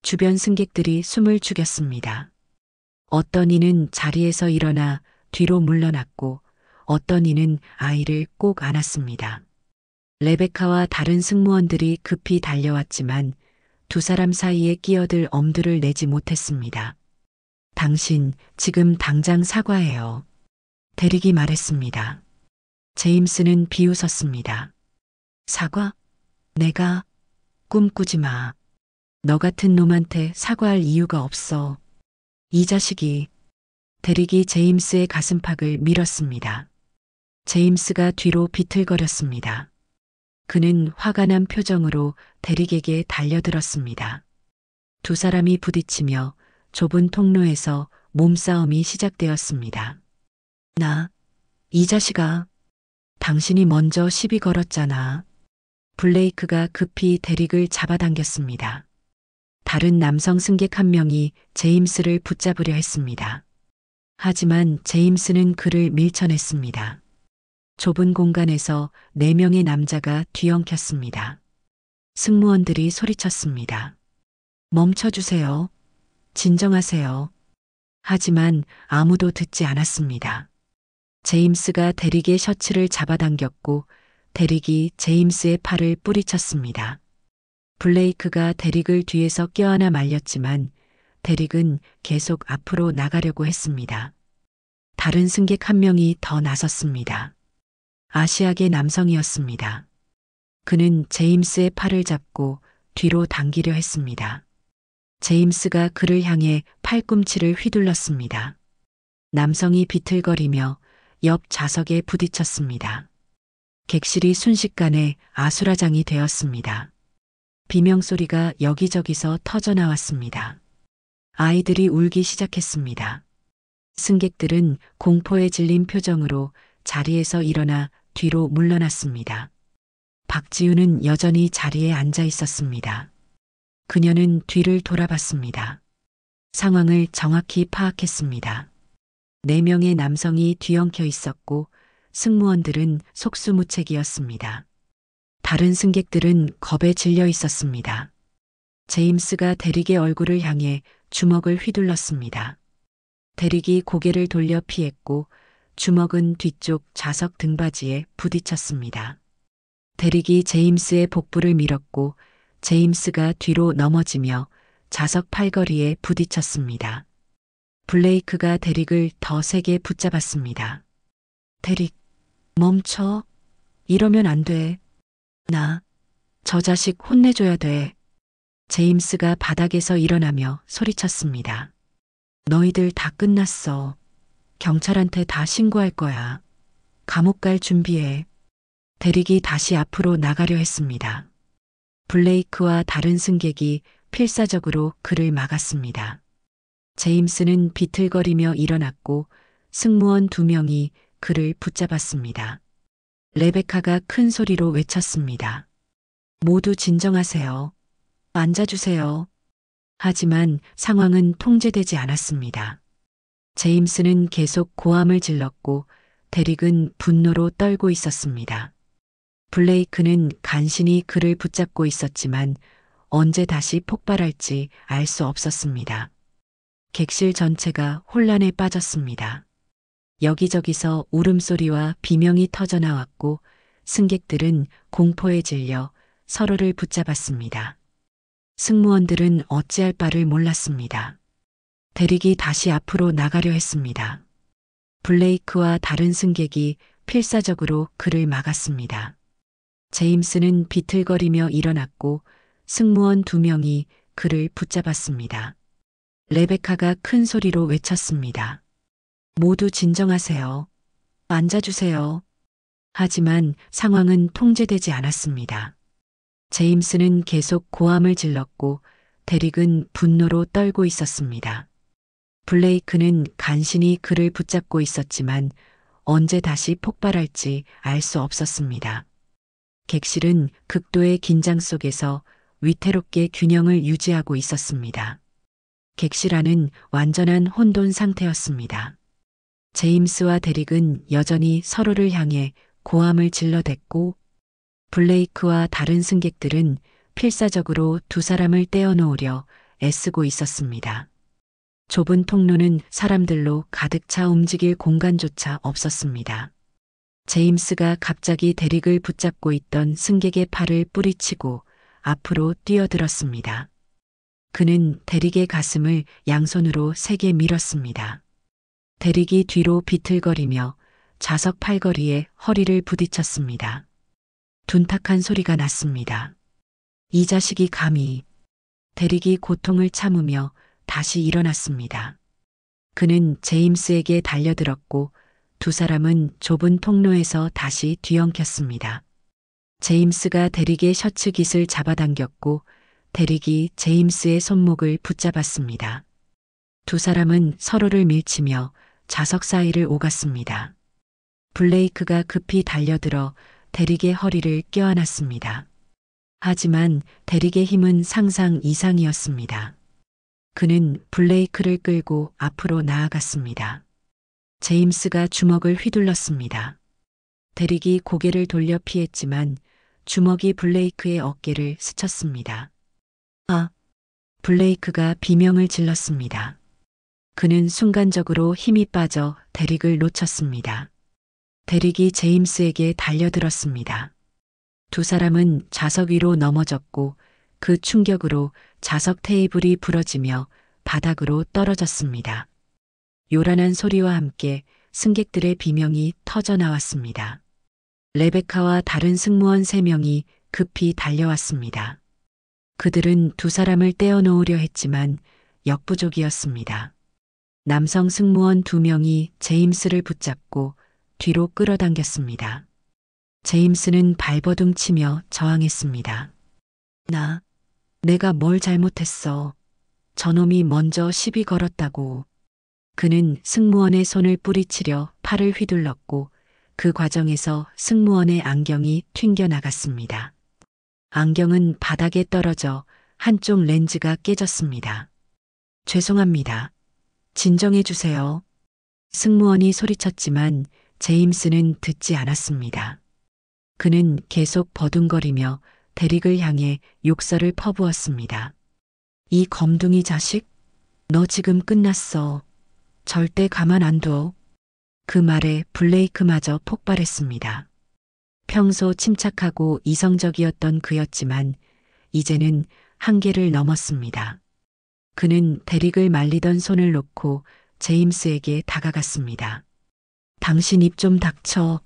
주변 승객들이 숨을 죽였습니다. 어떤 이는 자리에서 일어나 뒤로 물러났고 어떤 이는 아이를 꼭 안았습니다. 레베카와 다른 승무원들이 급히 달려왔지만 두 사람 사이에 끼어들 엄두를 내지 못했습니다. 당신 지금 당장 사과해요. 대릭이 말했습니다. 제임스는 비웃었습니다. 사과? 내가? 꿈꾸지 마. 너 같은 놈한테 사과할 이유가 없어. 이 자식이. 대릭이 제임스의 가슴팍을 밀었습니다. 제임스가 뒤로 비틀거렸습니다. 그는 화가 난 표정으로 대릭에게 달려들었습니다. 두 사람이 부딪히며 좁은 통로에서 몸싸움이 시작되었습니다. 이 자식아. 당신이 먼저 시비 걸었잖아. 블레이크가 급히 대릭을 잡아당겼습니다. 다른 남성 승객 한 명이 제임스를 붙잡으려 했습니다. 하지만 제임스는 그를 밀쳐냈습니다. 좁은 공간에서 4명의 남자가 뒤엉켰습니다. 승무원들이 소리쳤습니다. 멈춰주세요. 진정하세요. 하지만 아무도 듣지 않았습니다. 제임스가 대릭의 셔츠를 잡아당겼고 대릭이 제임스의 팔을 뿌리쳤습니다. 블레이크가 대릭을 뒤에서 껴안아 말렸지만 대릭은 계속 앞으로 나가려고 했습니다. 다른 승객 한 명이 더 나섰습니다. 아시아계 남성이었습니다. 그는 제임스의 팔을 잡고 뒤로 당기려 했습니다. 제임스가 그를 향해 팔꿈치를 휘둘렀습니다. 남성이 비틀거리며 옆 좌석에 부딪혔습니다. 객실이 순식간에 아수라장이 되었습니다. 비명소리가 여기저기서 터져나왔습니다. 아이들이 울기 시작했습니다. 승객들은 공포에 질린 표정으로 자리에서 일어나 뒤로 물러났습니다. 박지우는 여전히 자리에 앉아 있었습니다. 그녀는 뒤를 돌아봤습니다. 상황을 정확히 파악했습니다. 4명의 남성이 뒤엉켜 있었고 승무원들은 속수무책이었습니다. 다른 승객들은 겁에 질려 있었습니다. 제임스가 대릭의 얼굴을 향해 주먹을 휘둘렀습니다. 대릭이 고개를 돌려 피했고 주먹은 뒤쪽 좌석 등받이에 부딪혔습니다. 대릭이 제임스의 복부를 밀었고 제임스가 뒤로 넘어지며 좌석 팔걸이에 부딪혔습니다. 블레이크가 대릭을 더 세게 붙잡았습니다. 대릭, 멈춰. 이러면 안 돼. 저 자식 혼내줘야 돼. 제임스가 바닥에서 일어나며 소리쳤습니다. 너희들 다 끝났어. 경찰한테 다 신고할 거야. 감옥 갈 준비해. 대릭이 다시 앞으로 나가려 했습니다. 블레이크와 다른 승객이 필사적으로 그를 막았습니다. 제임스는 비틀거리며 일어났고 승무원 2명이 그를 붙잡았습니다. 레베카가 큰 소리로 외쳤습니다. 모두 진정하세요. 앉아주세요. 하지만 상황은 통제되지 않았습니다. 제임스는 계속 고함을 질렀고 데릭은 분노로 떨고 있었습니다. 블레이크는 간신히 그를 붙잡고 있었지만 언제 다시 폭발할지 알 수 없었습니다. 객실 전체가 혼란에 빠졌습니다. 여기저기서 울음소리와 비명이 터져나왔고 승객들은 공포에 질려 서로를 붙잡았습니다. 승무원들은 어찌할 바를 몰랐습니다. 대릭이 다시 앞으로 나가려 했습니다. 블레이크와 다른 승객이 필사적으로 그를 막았습니다. 제임스는 비틀거리며 일어났고 승무원 2명이 그를 붙잡았습니다. 레베카가 큰 소리로 외쳤습니다. 모두 진정하세요. 앉아주세요. 하지만 상황은 통제되지 않았습니다. 제임스는 계속 고함을 질렀고 데릭은 분노로 떨고 있었습니다. 블레이크는 간신히 그를 붙잡고 있었지만 언제 다시 폭발할지 알 수 없었습니다. 객실은 극도의 긴장 속에서 위태롭게 균형을 유지하고 있었습니다. 객실 안은 완전한 혼돈 상태였습니다. 제임스와 데릭은 여전히 서로를 향해 고함을 질러댔고 블레이크와 다른 승객들은 필사적으로 2사람을 떼어놓으려 애쓰고 있었습니다. 좁은 통로는 사람들로 가득 차 움직일 공간조차 없었습니다. 제임스가 갑자기 데릭을 붙잡고 있던 승객의 팔을 뿌리치고 앞으로 뛰어들었습니다. 그는 데릭의 가슴을 양손으로 세게 밀었습니다. 데릭이 뒤로 비틀거리며 좌석 팔걸이에 허리를 부딪혔습니다. 둔탁한 소리가 났습니다. 이 자식이 감히. 데릭이 고통을 참으며 다시 일어났습니다. 그는 제임스에게 달려들었고 2사람은 좁은 통로에서 다시 뒤엉켰습니다. 제임스가 데릭의 셔츠 깃을 잡아당겼고 데릭이 제임스의 손목을 붙잡았습니다. 2사람은 서로를 밀치며 좌석 사이를 오갔습니다. 블레이크가 급히 달려들어 데릭의 허리를 껴안았습니다. 하지만 데릭의 힘은 상상 이상이었습니다. 그는 블레이크를 끌고 앞으로 나아갔습니다. 제임스가 주먹을 휘둘렀습니다. 데릭이 고개를 돌려 피했지만 주먹이 블레이크의 어깨를 스쳤습니다. 아! 블레이크가 비명을 질렀습니다. 그는 순간적으로 힘이 빠져 데릭을 놓쳤습니다. 데릭이 제임스에게 달려들었습니다. 2사람은 좌석 위로 넘어졌고 그 충격으로 좌석 테이블이 부러지며 바닥으로 떨어졌습니다. 요란한 소리와 함께 승객들의 비명이 터져나왔습니다. 레베카와 다른 승무원 3명이 급히 달려왔습니다. 그들은 2사람을 떼어놓으려 했지만 역부족이었습니다. 남성 승무원 2명이 제임스를 붙잡고 뒤로 끌어당겼습니다. 제임스는 발버둥 치며 저항했습니다. 내가 뭘 잘못했어. 저놈이 먼저 시비 걸었다고. 그는 승무원의 손을 뿌리치려 팔을 휘둘렀고 그 과정에서 승무원의 안경이 튕겨나갔습니다. 안경은 바닥에 떨어져 한쪽 렌즈가 깨졌습니다. 죄송합니다. 진정해 주세요. 승무원이 소리쳤지만 제임스는 듣지 않았습니다. 그는 계속 버둥거리며 데릭을 향해 욕설을 퍼부었습니다. 이 검둥이 자식, 너 지금 끝났어. 절대 가만 안 둬. 그 말에 블레이크마저 폭발했습니다. 평소 침착하고 이성적이었던 그였지만 이제는 한계를 넘었습니다. 그는 데릭을 말리던 손을 놓고 제임스에게 다가갔습니다. 당신 입 좀 닥쳐.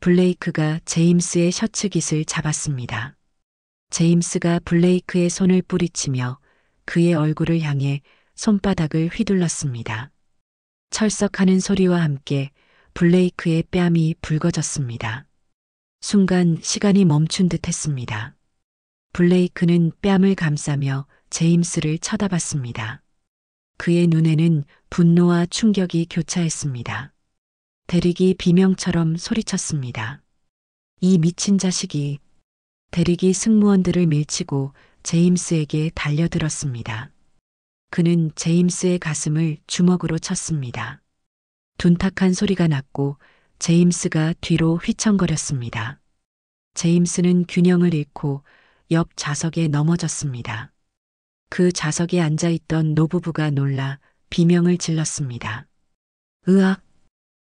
블레이크가 제임스의 셔츠 깃을 잡았습니다. 제임스가 블레이크의 손을 뿌리치며 그의 얼굴을 향해 손바닥을 휘둘렀습니다. 철썩하는 소리와 함께 블레이크의 뺨이 붉어졌습니다. 순간 시간이 멈춘 듯 했습니다. 블레이크는 뺨을 감싸며 제임스를 쳐다봤습니다. 그의 눈에는 분노와 충격이 교차했습니다. 대릭이 비명처럼 소리쳤습니다. 이 미친 자식이. 대릭이 승무원들을 밀치고 제임스에게 달려들었습니다. 그는 제임스의 가슴을 주먹으로 쳤습니다. 둔탁한 소리가 났고 제임스가 뒤로 휘청거렸습니다. 제임스는 균형을 잃고 옆 좌석에 넘어졌습니다. 그 좌석에 앉아있던 노부부가 놀라 비명을 질렀습니다. 으악!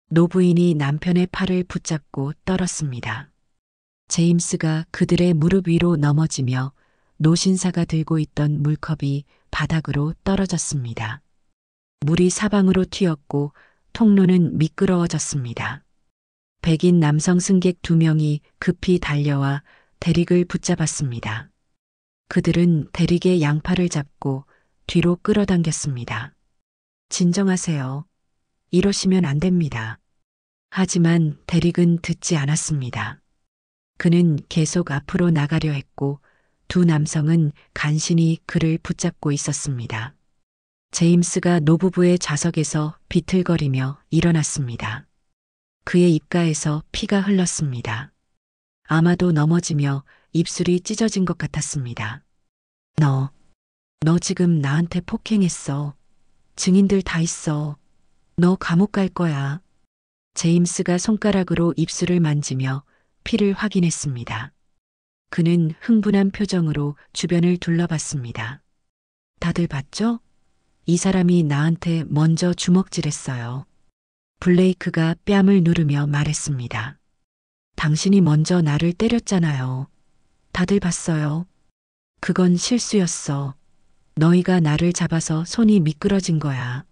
노부인이 남편의 팔을 붙잡고 떨었습니다. 제임스가 그들의 무릎 위로 넘어지며 노신사가 들고 있던 물컵이 바닥으로 떨어졌습니다. 물이 사방으로 튀었고 통로는 미끄러워졌습니다. 백인 남성 승객 2명이 급히 달려와 대릭을 붙잡았습니다. 그들은 대릭의 양팔을 잡고 뒤로 끌어당겼습니다. 진정하세요. 이러시면 안 됩니다. 하지만 대릭은 듣지 않았습니다. 그는 계속 앞으로 나가려 했고 두 남성은 간신히 그를 붙잡고 있었습니다. 제임스가 노부부의 좌석에서 비틀거리며 일어났습니다. 그의 입가에서 피가 흘렀습니다. 아마도 넘어지며 입술이 찢어진 것 같았습니다. 너 지금 나한테 폭행했어. 증인들 다 있어. 너 감옥 갈 거야. 제임스가 손가락으로 입술을 만지며 피를 확인했습니다. 그는 흥분한 표정으로 주변을 둘러봤습니다. 다들 봤죠? 이 사람이 나한테 먼저 주먹질했어요. 블레이크가 뺨을 누르며 말했습니다. 당신이 먼저 나를 때렸잖아요. 다들 봤어요. 그건 실수였어. 너희가 나를 잡아서 손이 미끄러진 거야.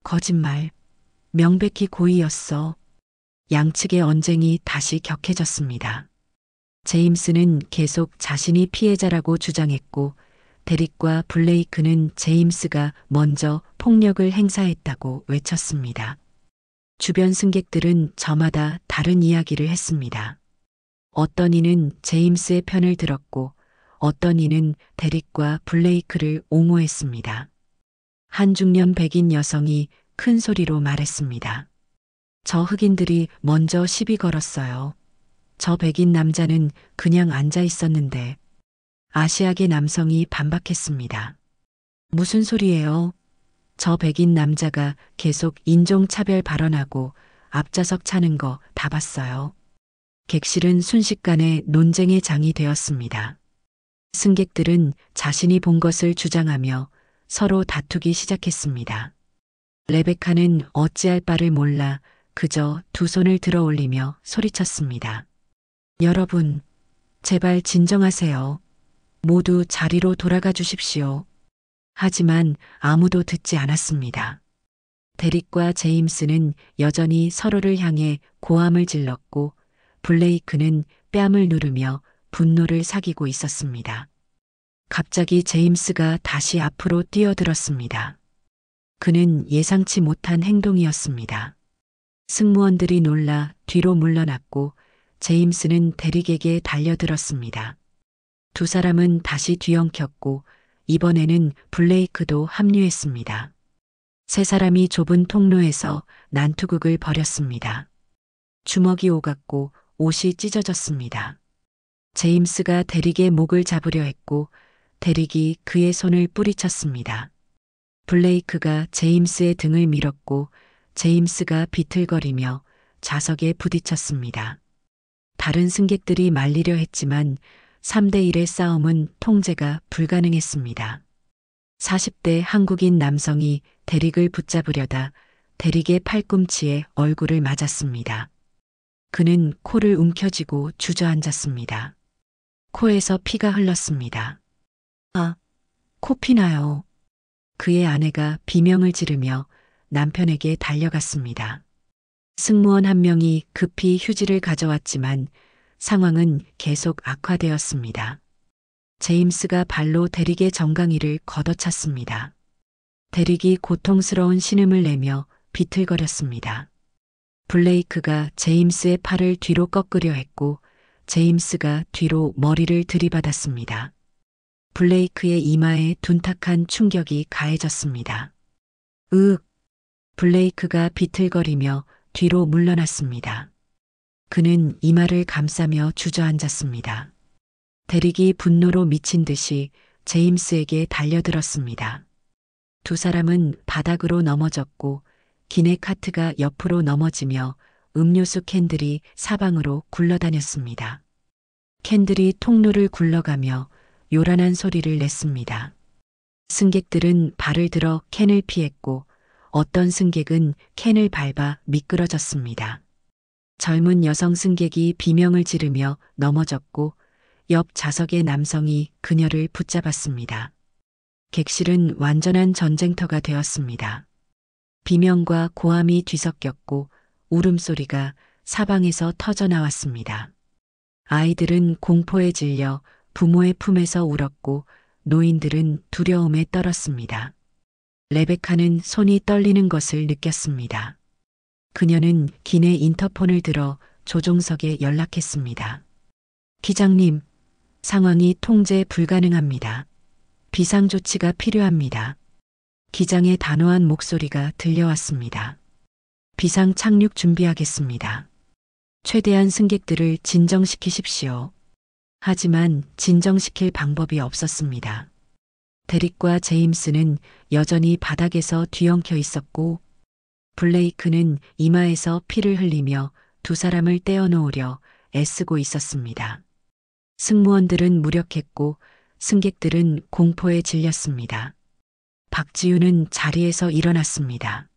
거짓말. 명백히 고의였어. 양측의 언쟁이 다시 격해졌습니다. 제임스는 계속 자신이 피해자라고 주장했고 데릭과 블레이크는 제임스가 먼저 폭력을 행사했다고 외쳤습니다. 주변 승객들은 저마다 다른 이야기를 했습니다. 어떤 이는 제임스의 편을 들었고 어떤 이는 데릭과 블레이크를 옹호했습니다. 한 중년 백인 여성이 큰 소리로 말했습니다. 저 흑인들이 먼저 시비 걸었어요. 저 백인 남자는 그냥 앉아 있었는데. 아시아계 남성이 반박했습니다. 무슨 소리예요? 저 백인 남자가 계속 인종차별 발언하고 앞좌석 차는 거 다 봤어요. 객실은 순식간에 논쟁의 장이 되었습니다. 승객들은 자신이 본 것을 주장하며 서로 다투기 시작했습니다. 레베카는 어찌할 바를 몰라 그저 두 손을 들어 올리며 소리쳤습니다. 여러분, 제발 진정하세요. 모두 자리로 돌아가 주십시오. 하지만 아무도 듣지 않았습니다. 데릭과 제임스는 여전히 서로를 향해 고함을 질렀고 블레이크는 뺨을 누르며 분노를 사귀고 있었습니다. 갑자기 제임스가 다시 앞으로 뛰어들었습니다. 그는 예상치 못한 행동이었습니다. 승무원들이 놀라 뒤로 물러났고 제임스는 데릭에게 달려들었습니다. 두 사람은 다시 뒤엉켰고 이번에는 블레이크도 합류했습니다. 세 사람이 좁은 통로에서 난투극을 벌였습니다. 주먹이 오갔고 옷이 찢어졌습니다. 제임스가 데릭의 목을 잡으려 했고 데릭이 그의 손을 뿌리쳤습니다. 블레이크가 제임스의 등을 밀었고 제임스가 비틀거리며 좌석에 부딪혔습니다. 다른 승객들이 말리려 했지만 3대1의 싸움은 통제가 불가능했습니다. 40대 한국인 남성이 데릭을 붙잡으려다 데릭의 팔꿈치에 얼굴을 맞았습니다. 그는 코를 움켜쥐고 주저앉았습니다. 코에서 피가 흘렀습니다. 아, 코피나요. 그의 아내가 비명을 지르며 남편에게 달려갔습니다. 승무원 한 명이 급히 휴지를 가져왔지만 상황은 계속 악화되었습니다. 제임스가 발로 대릭의 정강이를 걷어찼습니다. 대릭이 고통스러운 신음을 내며 비틀거렸습니다. 블레이크가 제임스의 팔을 뒤로 꺾으려 했고 제임스가 뒤로 머리를 들이받았습니다. 블레이크의 이마에 둔탁한 충격이 가해졌습니다. 으윽! 블레이크가 비틀거리며 뒤로 물러났습니다. 그는 이마를 감싸며 주저앉았습니다. 대릭이 분노로 미친 듯이 제임스에게 달려들었습니다. 두 사람은 바닥으로 넘어졌고 기내 카트가 옆으로 넘어지며 음료수 캔들이 사방으로 굴러다녔습니다. 캔들이 통로를 굴러가며 요란한 소리를 냈습니다. 승객들은 발을 들어 캔을 피했고 어떤 승객은 캔을 밟아 미끄러졌습니다. 젊은 여성 승객이 비명을 지르며 넘어졌고 옆 좌석의 남성이 그녀를 붙잡았습니다. 객실은 완전한 전쟁터가 되었습니다. 비명과 고함이 뒤섞였고 울음소리가 사방에서 터져나왔습니다. 아이들은 공포에 질려 부모의 품에서 울었고 노인들은 두려움에 떨었습니다. 레베카는 손이 떨리는 것을 느꼈습니다. 그녀는 기내 인터폰을 들어 조종석에 연락했습니다. 기장님, 상황이 통제 불가능합니다. 비상조치가 필요합니다. 기장의 단호한 목소리가 들려왔습니다. 비상 착륙 준비하겠습니다. 최대한 승객들을 진정시키십시오. 하지만 진정시킬 방법이 없었습니다. 데릭과 제임스는 여전히 바닥에서 뒤엉켜 있었고 블레이크는 이마에서 피를 흘리며 두 사람을 떼어놓으려 애쓰고 있었습니다. 승무원들은 무력했고 승객들은 공포에 질렸습니다. 박지우는 자리에서 일어났습니다.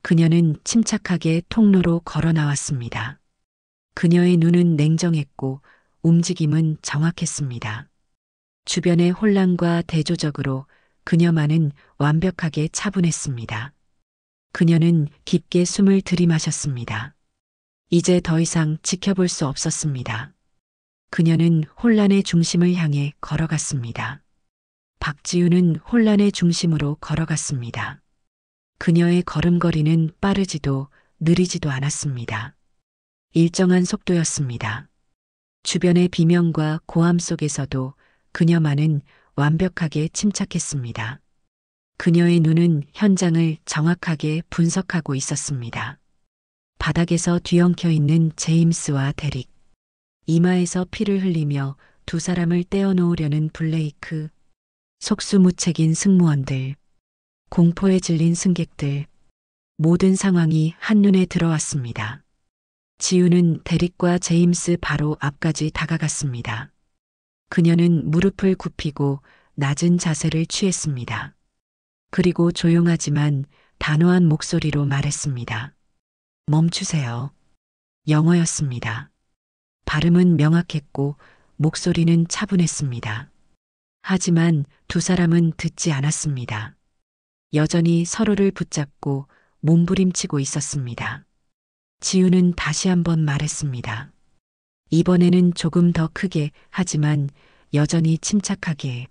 그녀는 침착하게 통로로 걸어 나왔습니다. 그녀의 눈은 냉정했고 움직임은 정확했습니다. 주변의 혼란과 대조적으로 그녀만은 완벽하게 차분했습니다. 그녀는 깊게 숨을 들이마셨습니다. 이제 더 이상 지켜볼 수 없었습니다. 그녀는 혼란의 중심을 향해 걸어갔습니다. 박지우는 혼란의 중심으로 걸어갔습니다. 그녀의 걸음걸이는 빠르지도 느리지도 않았습니다. 일정한 속도였습니다. 주변의 비명과 고함 속에서도 그녀만은 완벽하게 침착했습니다. 그녀의 눈은 현장을 정확하게 분석하고 있었습니다. 바닥에서 뒤엉켜 있는 제임스와 데릭, 이마에서 피를 흘리며 두 사람을 떼어놓으려는 블레이크, 속수무책인 승무원들, 공포에 질린 승객들, 모든 상황이 한눈에 들어왔습니다. 지우는 데릭과 제임스 바로 앞까지 다가갔습니다. 그녀는 무릎을 굽히고 낮은 자세를 취했습니다. 그리고 조용하지만 단호한 목소리로 말했습니다. 멈추세요. 영어였습니다. 발음은 명확했고 목소리는 차분했습니다. 하지만 두 사람은 듣지 않았습니다. 여전히 서로를 붙잡고 몸부림치고 있었습니다. 지우는 다시 한번 말했습니다. 이번에는 조금 더 크게 하지만 여전히 침착하게.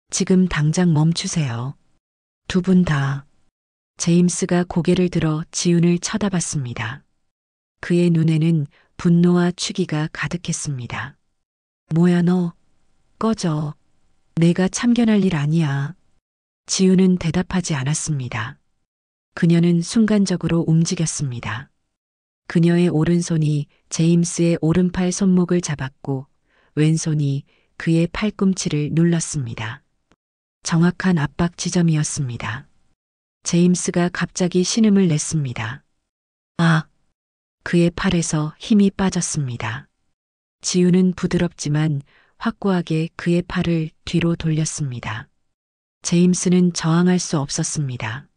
지금 당장 멈추세요. 두 분 다. 제임스가 고개를 들어 지훈을 쳐다봤습니다. 그의 눈에는 분노와 추기가 가득했습니다. 뭐야 너? 꺼져. 내가 참견할 일 아니야. 지훈은 대답하지 않았습니다. 그녀는 순간적으로 움직였습니다. 그녀의 오른손이 제임스의 오른팔 손목을 잡았고 왼손이 그의 팔꿈치를 눌렀습니다. 정확한 압박 지점이었습니다. 제임스가 갑자기 신음을 냈습니다. 아! 그의 팔에서 힘이 빠졌습니다. 지우는 부드럽지만 확고하게 그의 팔을 뒤로 돌렸습니다. 제임스는 저항할 수 없었습니다.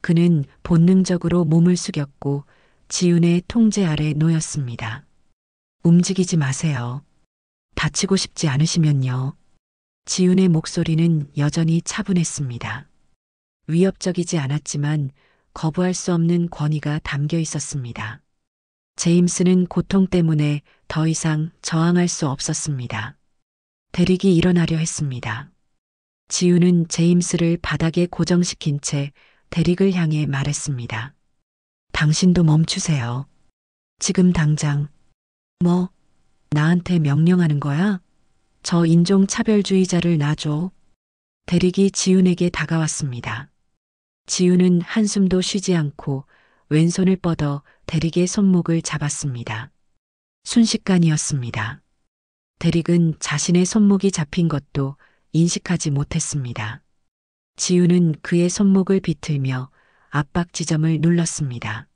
그는 본능적으로 몸을 숙였고 지훈의 통제 아래 놓였습니다. 움직이지 마세요. 다치고 싶지 않으시면요. 지훈의 목소리는 여전히 차분했습니다. 위협적이지 않았지만 거부할 수 없는 권위가 담겨 있었습니다. 제임스는 고통 때문에 더 이상 저항할 수 없었습니다. 대릭이 일어나려 했습니다. 지우는 제임스를 바닥에 고정시킨 채 대릭을 향해 말했습니다. 당신도 멈추세요. 지금 당장. 뭐, 나한테 명령하는 거야? 저 인종차별주의자를 놔줘. 대릭이 지훈에게 다가왔습니다. 지훈은 한숨도 쉬지 않고 왼손을 뻗어 대릭의 손목을 잡았습니다. 순식간이었습니다. 대릭은 자신의 손목이 잡힌 것도 인식하지 못했습니다. 지훈은 그의 손목을 비틀며 압박 지점을 눌렀습니다.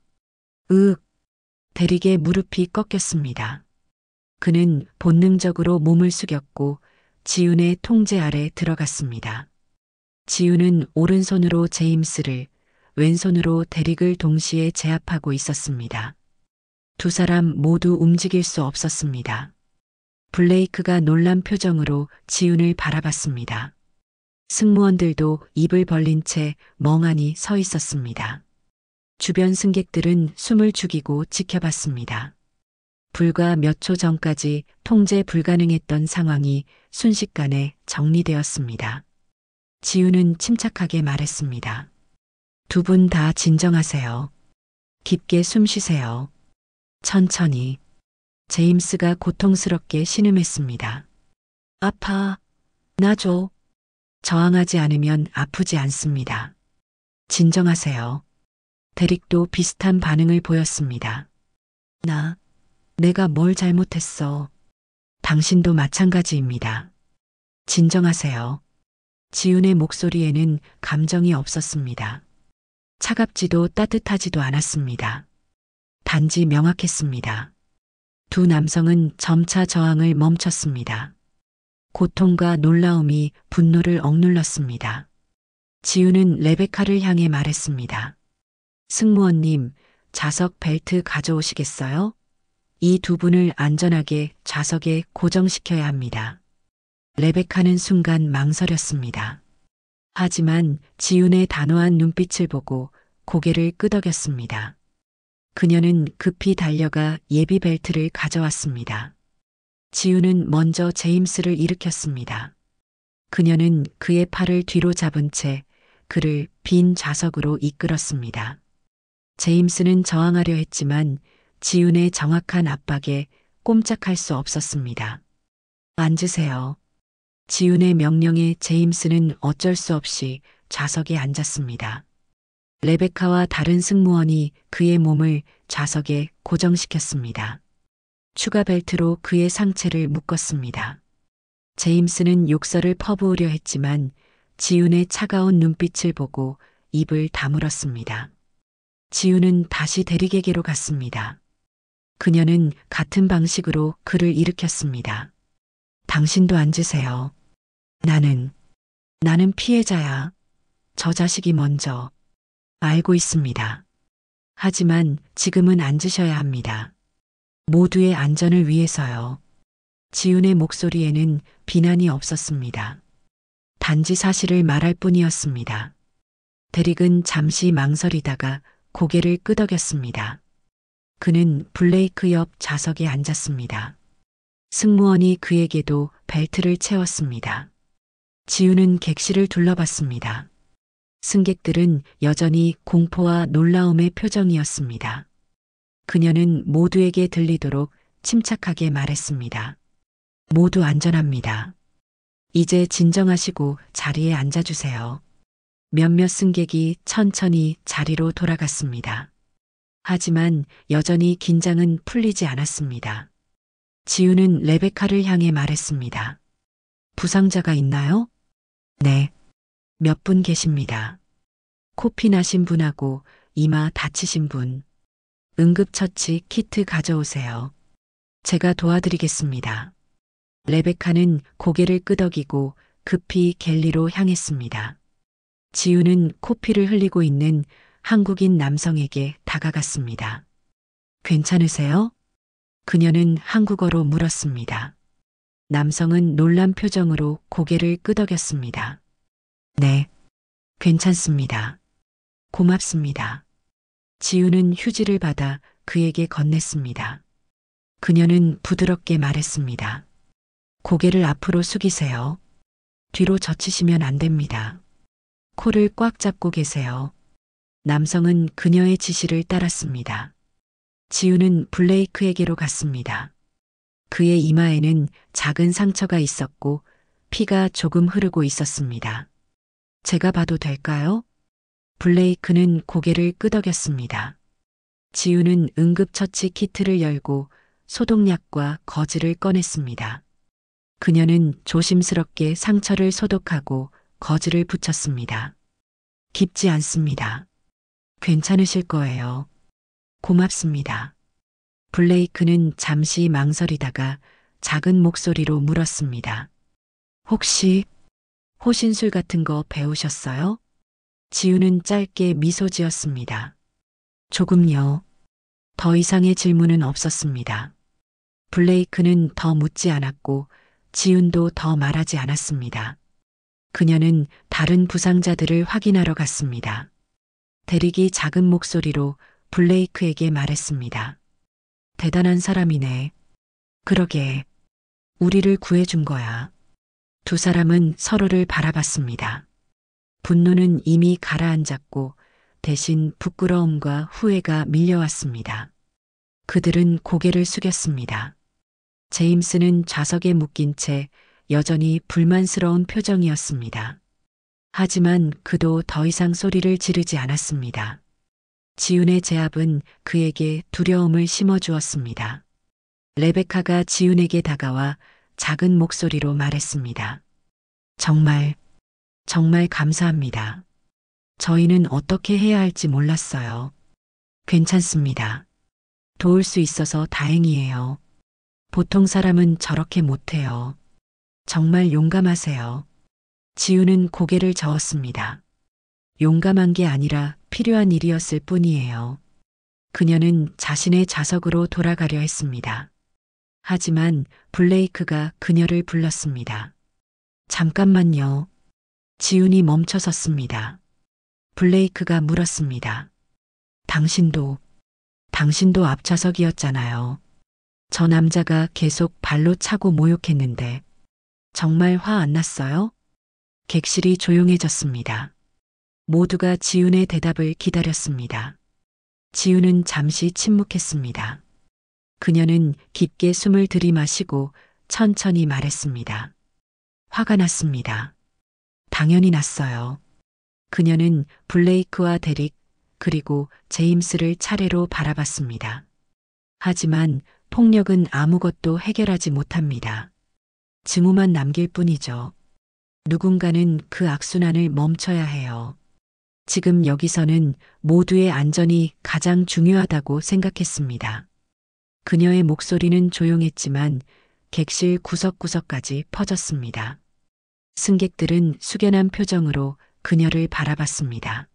대릭의 무릎이 꺾였습니다. 그는 본능적으로 몸을 숙였고 지훈의 통제 아래 들어갔습니다. 지훈은 오른손으로 제임스를, 왼손으로 대릭을 동시에 제압하고 있었습니다. 두 사람 모두 움직일 수 없었습니다. 블레이크가 놀란 표정으로 지훈을 바라봤습니다. 승무원들도 입을 벌린 채 멍하니 서 있었습니다. 주변 승객들은 숨을 죽이고 지켜봤습니다. 불과 몇 초 전까지 통제 불가능했던 상황이 순식간에 정리되었습니다. 지훈은 침착하게 말했습니다. 두 분 다 진정하세요. 깊게 숨 쉬세요. 천천히. 제임스가 고통스럽게 신음했습니다. 아파. 놔줘. 저항하지 않으면 아프지 않습니다. 진정하세요. 대릭도 비슷한 반응을 보였습니다. 내가 뭘 잘못했어. 당신도 마찬가지입니다. 진정하세요. 지훈의 목소리에는 감정이 없었습니다. 차갑지도 따뜻하지도 않았습니다. 단지 명확했습니다. 두 남성은 점차 저항을 멈췄습니다. 고통과 놀라움이 분노를 억눌렀습니다. 지훈은 레베카를 향해 말했습니다. 승무원님, 좌석 벨트 가져오시겠어요? 이 두 분을 안전하게 좌석에 고정시켜야 합니다. 레베카는 순간 망설였습니다. 하지만 지훈의 단호한 눈빛을 보고 고개를 끄덕였습니다. 그녀는 급히 달려가 예비 벨트를 가져왔습니다. 지훈은 먼저 제임스를 일으켰습니다. 그녀는 그의 팔을 뒤로 잡은 채 그를 빈 좌석으로 이끌었습니다. 제임스는 저항하려 했지만 지훈의 정확한 압박에 꼼짝할 수 없었습니다. 앉으세요. 지훈의 명령에 제임스는 어쩔 수 없이 좌석에 앉았습니다. 레베카와 다른 승무원이 그의 몸을 좌석에 고정시켰습니다. 추가 벨트로 그의 상체를 묶었습니다. 제임스는 욕설을 퍼부으려 했지만 지훈의 차가운 눈빛을 보고 입을 다물었습니다. 지훈은 다시 대릭에게로 갔습니다. 그녀는 같은 방식으로 그를 일으켰습니다. 당신도 앉으세요. 나는 피해자야. 저 자식이 먼저. 알고 있습니다. 하지만 지금은 앉으셔야 합니다. 모두의 안전을 위해서요. 지훈의 목소리에는 비난이 없었습니다. 단지 사실을 말할 뿐이었습니다. 대릭은 잠시 망설이다가 고개를 끄덕였습니다. 그는 블레이크 옆 좌석에 앉았습니다. 승무원이 그에게도 벨트를 채웠습니다. 지훈은 객실을 둘러봤습니다. 승객들은 여전히 공포와 놀라움의 표정이었습니다. 그녀는 모두에게 들리도록 침착하게 말했습니다. 모두 안전합니다. 이제 진정하시고 자리에 앉아주세요. 몇몇 승객이 천천히 자리로 돌아갔습니다. 하지만 여전히 긴장은 풀리지 않았습니다. 지훈은 레베카를 향해 말했습니다. 부상자가 있나요? 네. 몇 분 계십니다. 코피 나신 분하고 이마 다치신 분. 응급처치 키트 가져오세요. 제가 도와드리겠습니다. 레베카는 고개를 끄덕이고 급히 갤리로 향했습니다. 지훈은 코피를 흘리고 있는 한국인 남성에게 다가갔습니다. 괜찮으세요? 그녀는 한국어로 물었습니다. 남성은 놀란 표정으로 고개를 끄덕였습니다. 네, 괜찮습니다. 고맙습니다. 지훈은 휴지를 받아 그에게 건넸습니다. 그녀는 부드럽게 말했습니다. 고개를 앞으로 숙이세요. 뒤로 젖히시면 안 됩니다. 코를 꽉 잡고 계세요. 남성은 그녀의 지시를 따랐습니다. 지우는 블레이크에게로 갔습니다. 그의 이마에는 작은 상처가 있었고 피가 조금 흐르고 있었습니다. 제가 봐도 될까요? 블레이크는 고개를 끄덕였습니다. 지우는 응급처치 키트를 열고 소독약과 거즈를 꺼냈습니다. 그녀는 조심스럽게 상처를 소독하고 거즈를 붙였습니다. 깊지 않습니다. 괜찮으실 거예요. 고맙습니다. 블레이크는 잠시 망설이다가 작은 목소리로 물었습니다. 혹시 호신술 같은 거 배우셨어요? 지우는 짧게 미소 지었습니다. 조금요. 더 이상의 질문은 없었습니다. 블레이크는 더 묻지 않았고 지훈도 더 말하지 않았습니다. 그녀는 다른 부상자들을 확인하러 갔습니다. 대릭이 작은 목소리로 블레이크에게 말했습니다. 대단한 사람이네. 그러게. 우리를 구해준 거야. 두 사람은 서로를 바라봤습니다. 분노는 이미 가라앉았고 대신 부끄러움과 후회가 밀려왔습니다. 그들은 고개를 숙였습니다. 제임스는 좌석에 묶인 채 여전히 불만스러운 표정이었습니다. 하지만 그도 더 이상 소리를 지르지 않았습니다. 지훈의 제압은 그에게 두려움을 심어주었습니다. 레베카가 지훈에게 다가와 작은 목소리로 말했습니다. 정말 감사합니다. 저희는 어떻게 해야 할지 몰랐어요. 괜찮습니다. 도울 수 있어서 다행이에요. 보통 사람은 저렇게 못해요. 정말 용감하세요. 지우는 고개를 저었습니다. 용감한 게 아니라 필요한 일이었을 뿐이에요. 그녀는 자신의 좌석으로 돌아가려 했습니다. 하지만 블레이크가 그녀를 불렀습니다. 잠깐만요. 지훈이 멈춰 섰습니다. 블레이크가 물었습니다. 당신도 앞좌석이었잖아요. 저 남자가 계속 발로 차고 모욕했는데 정말 화 안 났어요? 객실이 조용해졌습니다. 모두가 지훈의 대답을 기다렸습니다. 지훈은 잠시 침묵했습니다. 그녀는 깊게 숨을 들이마시고 천천히 말했습니다. 화가 났습니다. 당연히 났어요. 그녀는 블레이크와 데릭 그리고 제임스를 차례로 바라봤습니다. 하지만 폭력은 아무것도 해결하지 못합니다. 증오만 남길 뿐이죠. 누군가는 그 악순환을 멈춰야 해요. 지금 여기서는 모두의 안전이 가장 중요하다고 생각했습니다. 그녀의 목소리는 조용했지만 객실 구석구석까지 퍼졌습니다. 승객들은 숙연한 표정으로 그녀를 바라봤습니다.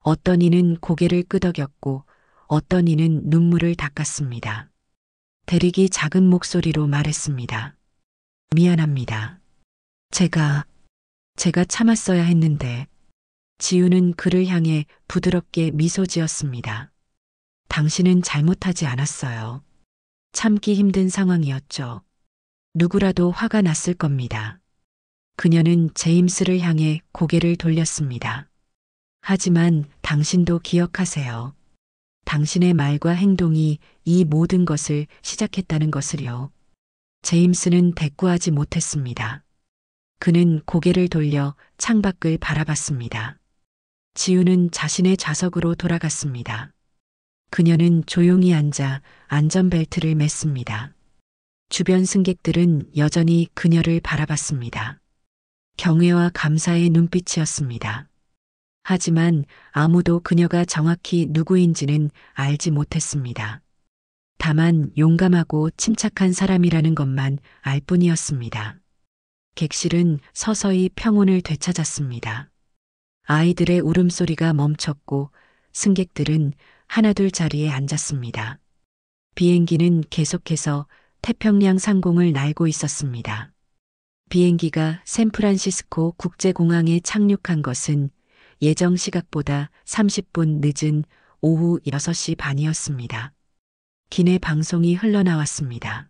어떤 이는 고개를 끄덕였고 어떤 이는 눈물을 닦았습니다. 데릭이 작은 목소리로 말했습니다. 미안합니다. 제가 참았어야 했는데. 지우는 그를 향해 부드럽게 미소 지었습니다. 당신은 잘못하지 않았어요. 참기 힘든 상황이었죠. 누구라도 화가 났을 겁니다. 그녀는 제임스를 향해 고개를 돌렸습니다. 하지만 당신도 기억하세요. 당신의 말과 행동이 이 모든 것을 시작했다는 것을요. 제임스는 대꾸하지 못했습니다. 그는 고개를 돌려 창밖을 바라봤습니다. 지우는 자신의 좌석으로 돌아갔습니다. 그녀는 조용히 앉아 안전벨트를 맸습니다. 주변 승객들은 여전히 그녀를 바라봤습니다. 경외와 감사의 눈빛이었습니다. 하지만 아무도 그녀가 정확히 누구인지는 알지 못했습니다. 다만 용감하고 침착한 사람이라는 것만 알 뿐이었습니다. 객실은 서서히 평온을 되찾았습니다. 아이들의 울음소리가 멈췄고 승객들은 하나둘 자리에 앉았습니다. 비행기는 계속해서 태평양 상공을 날고 있었습니다. 비행기가 샌프란시스코 국제공항에 착륙한 것은 예정 시각보다 30분 늦은 오후 6시 반이었습니다. 기내 방송이 흘러나왔습니다.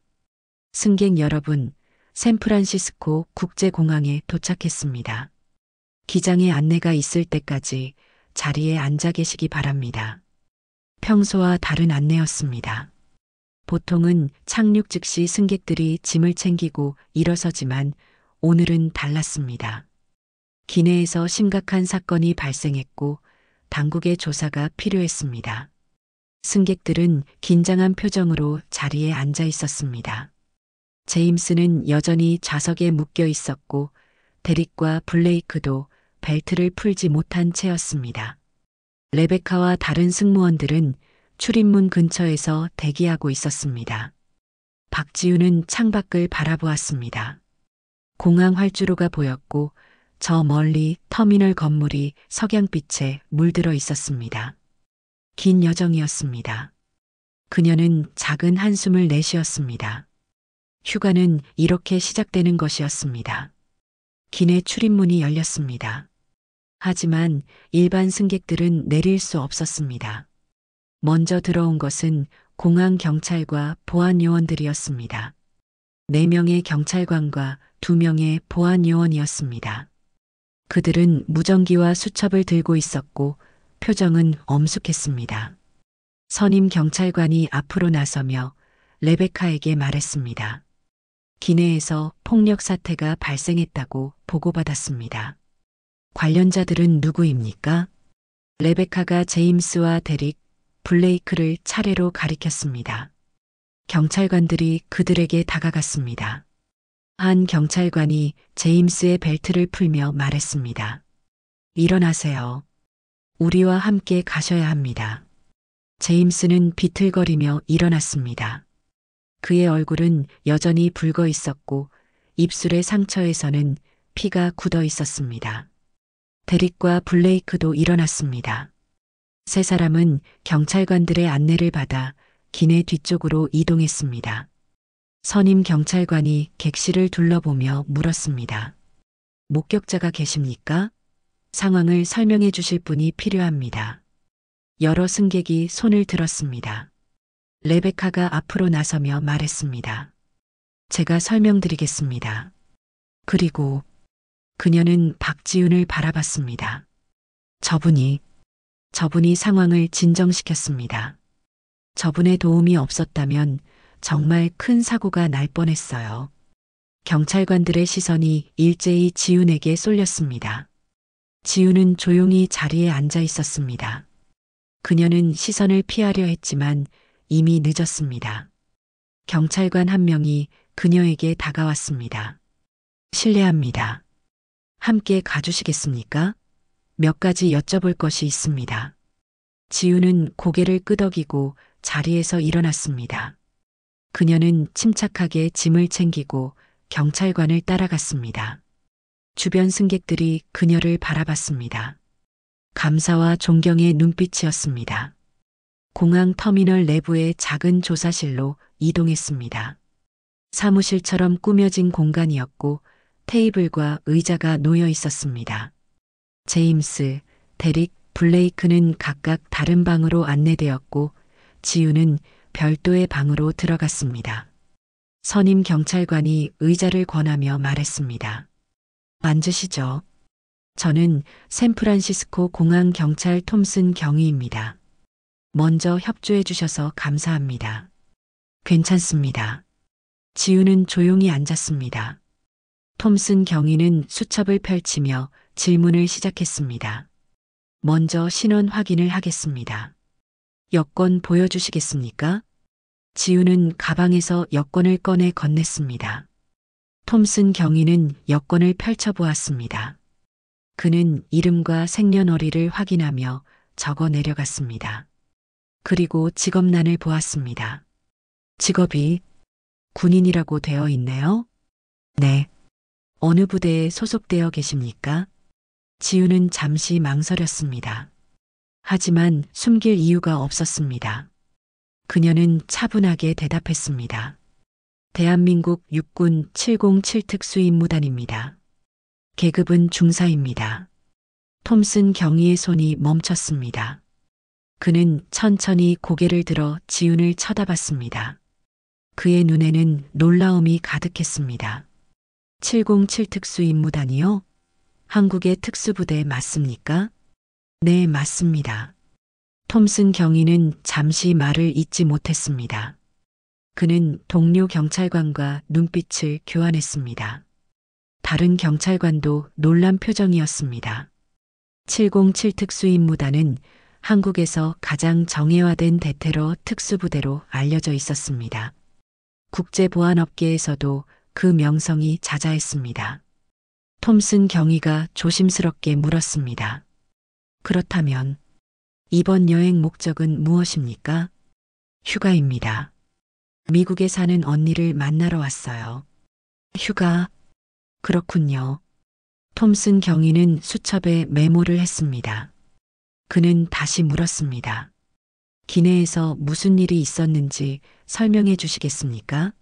승객 여러분, 샌프란시스코 국제공항에 도착했습니다. 기장의 안내가 있을 때까지 자리에 앉아 계시기 바랍니다. 평소와 다른 안내였습니다. 보통은 착륙 즉시 승객들이 짐을 챙기고 일어서지만 오늘은 달랐습니다. 기내에서 심각한 사건이 발생했고 당국의 조사가 필요했습니다. 승객들은 긴장한 표정으로 자리에 앉아 있었습니다. 제임스는 여전히 좌석에 묶여 있었고 데릭과 블레이크도 벨트를 풀지 못한 채였습니다. 레베카와 다른 승무원들은 출입문 근처에서 대기하고 있었습니다. 박지우는 창밖을 바라보았습니다. 공항 활주로가 보였고 저 멀리 터미널 건물이 석양빛에 물들어 있었습니다. 긴 여정이었습니다. 그녀는 작은 한숨을 내쉬었습니다. 휴가는 이렇게 시작되는 것이었습니다. 기내 출입문이 열렸습니다. 하지만 일반 승객들은 내릴 수 없었습니다. 먼저 들어온 것은 공항 경찰과 보안 요원들이었습니다. 4명의 경찰관과 2명의 보안 요원이었습니다. 그들은 무전기와 수첩을 들고 있었고 표정은 엄숙했습니다. 선임 경찰관이 앞으로 나서며 레베카에게 말했습니다. 기내에서 폭력 사태가 발생했다고 보고받았습니다. 관련자들은 누구입니까? 레베카가 제임스와 데릭, 블레이크를 차례로 가리켰습니다. 경찰관들이 그들에게 다가갔습니다. 한 경찰관이 제임스의 벨트를 풀며 말했습니다. 일어나세요. 우리와 함께 가셔야 합니다. 제임스는 비틀거리며 일어났습니다. 그의 얼굴은 여전히 붉어 있었고 입술의 상처에서는 피가 굳어 있었습니다. 데릭과 블레이크도 일어났습니다. 3사람은 경찰관들의 안내를 받아 기내 뒤쪽으로 이동했습니다. 선임 경찰관이 객실을 둘러보며 물었습니다. 목격자가 계십니까? 상황을 설명해 주실 분이 필요합니다. 여러 승객이 손을 들었습니다. 레베카가 앞으로 나서며 말했습니다. 제가 설명드리겠습니다. 그리고 그녀는 박지훈을 바라봤습니다. 저분이 상황을 진정시켰습니다. 저분의 도움이 없었다면 정말 큰 사고가 날 뻔했어요. 경찰관들의 시선이 일제히 지훈에게 쏠렸습니다. 지훈은 조용히 자리에 앉아 있었습니다. 그녀는 시선을 피하려 했지만 이미 늦었습니다. 경찰관 한 명이 그녀에게 다가왔습니다. 실례합니다. 함께 가주시겠습니까? 몇 가지 여쭤볼 것이 있습니다. 지훈은 고개를 끄덕이고 자리에서 일어났습니다. 그녀는 침착하게 짐을 챙기고 경찰관을 따라갔습니다. 주변 승객들이 그녀를 바라봤습니다. 감사와 존경의 눈빛이었습니다. 공항 터미널 내부의 작은 조사실로 이동했습니다. 사무실처럼 꾸며진 공간이었고 테이블과 의자가 놓여 있었습니다. 제임스, 데릭, 블레이크는 각각 다른 방으로 안내되었고 지훈은 별도의 방으로 들어갔습니다. 선임 경찰관이 의자를 권하며 말했습니다. 앉으시죠. 저는 샌프란시스코 공항 경찰 톰슨 경위입니다. 먼저 협조해 주셔서 감사합니다. 괜찮습니다. 지훈은 조용히 앉았습니다. 톰슨 경위는 수첩을 펼치며 질문을 시작했습니다. 먼저 신원 확인을 하겠습니다. 여권 보여주시겠습니까? 지훈은 가방에서 여권을 꺼내 건넸습니다. 톰슨 경위는 여권을 펼쳐보았습니다. 그는 이름과 생년월일을 확인하며 적어 내려갔습니다. 그리고 직업란을 보았습니다. 직업이 군인이라고 되어 있네요. 네. 어느 부대에 소속되어 계십니까? 지훈은 잠시 망설였습니다. 하지만 숨길 이유가 없었습니다. 그녀는 차분하게 대답했습니다. 대한민국 육군 707 특수임무단입니다. 계급은 중사입니다. 톰슨 경위의 손이 멈췄습니다. 그는 천천히 고개를 들어 지훈을 쳐다봤습니다. 그의 눈에는 놀라움이 가득했습니다. 707 특수임무단이요? 한국의 특수부대 맞습니까? 네, 맞습니다. 톰슨 경위는 잠시 말을 잇지 못했습니다. 그는 동료 경찰관과 눈빛을 교환했습니다. 다른 경찰관도 놀란 표정이었습니다. 707 특수임무단은 한국에서 가장 정예화된 대테러 특수부대로 알려져 있었습니다. 국제보안업계에서도 그 명성이 자자했습니다. 톰슨 경위가 조심스럽게 물었습니다. 그렇다면 이번 여행 목적은 무엇입니까? 휴가입니다. 미국에 사는 언니를 만나러 왔어요. 휴가? 그렇군요. 톰슨 경위는 수첩에 메모를 했습니다. 그는 다시 물었습니다. 기내에서 무슨 일이 있었는지 설명해 주시겠습니까?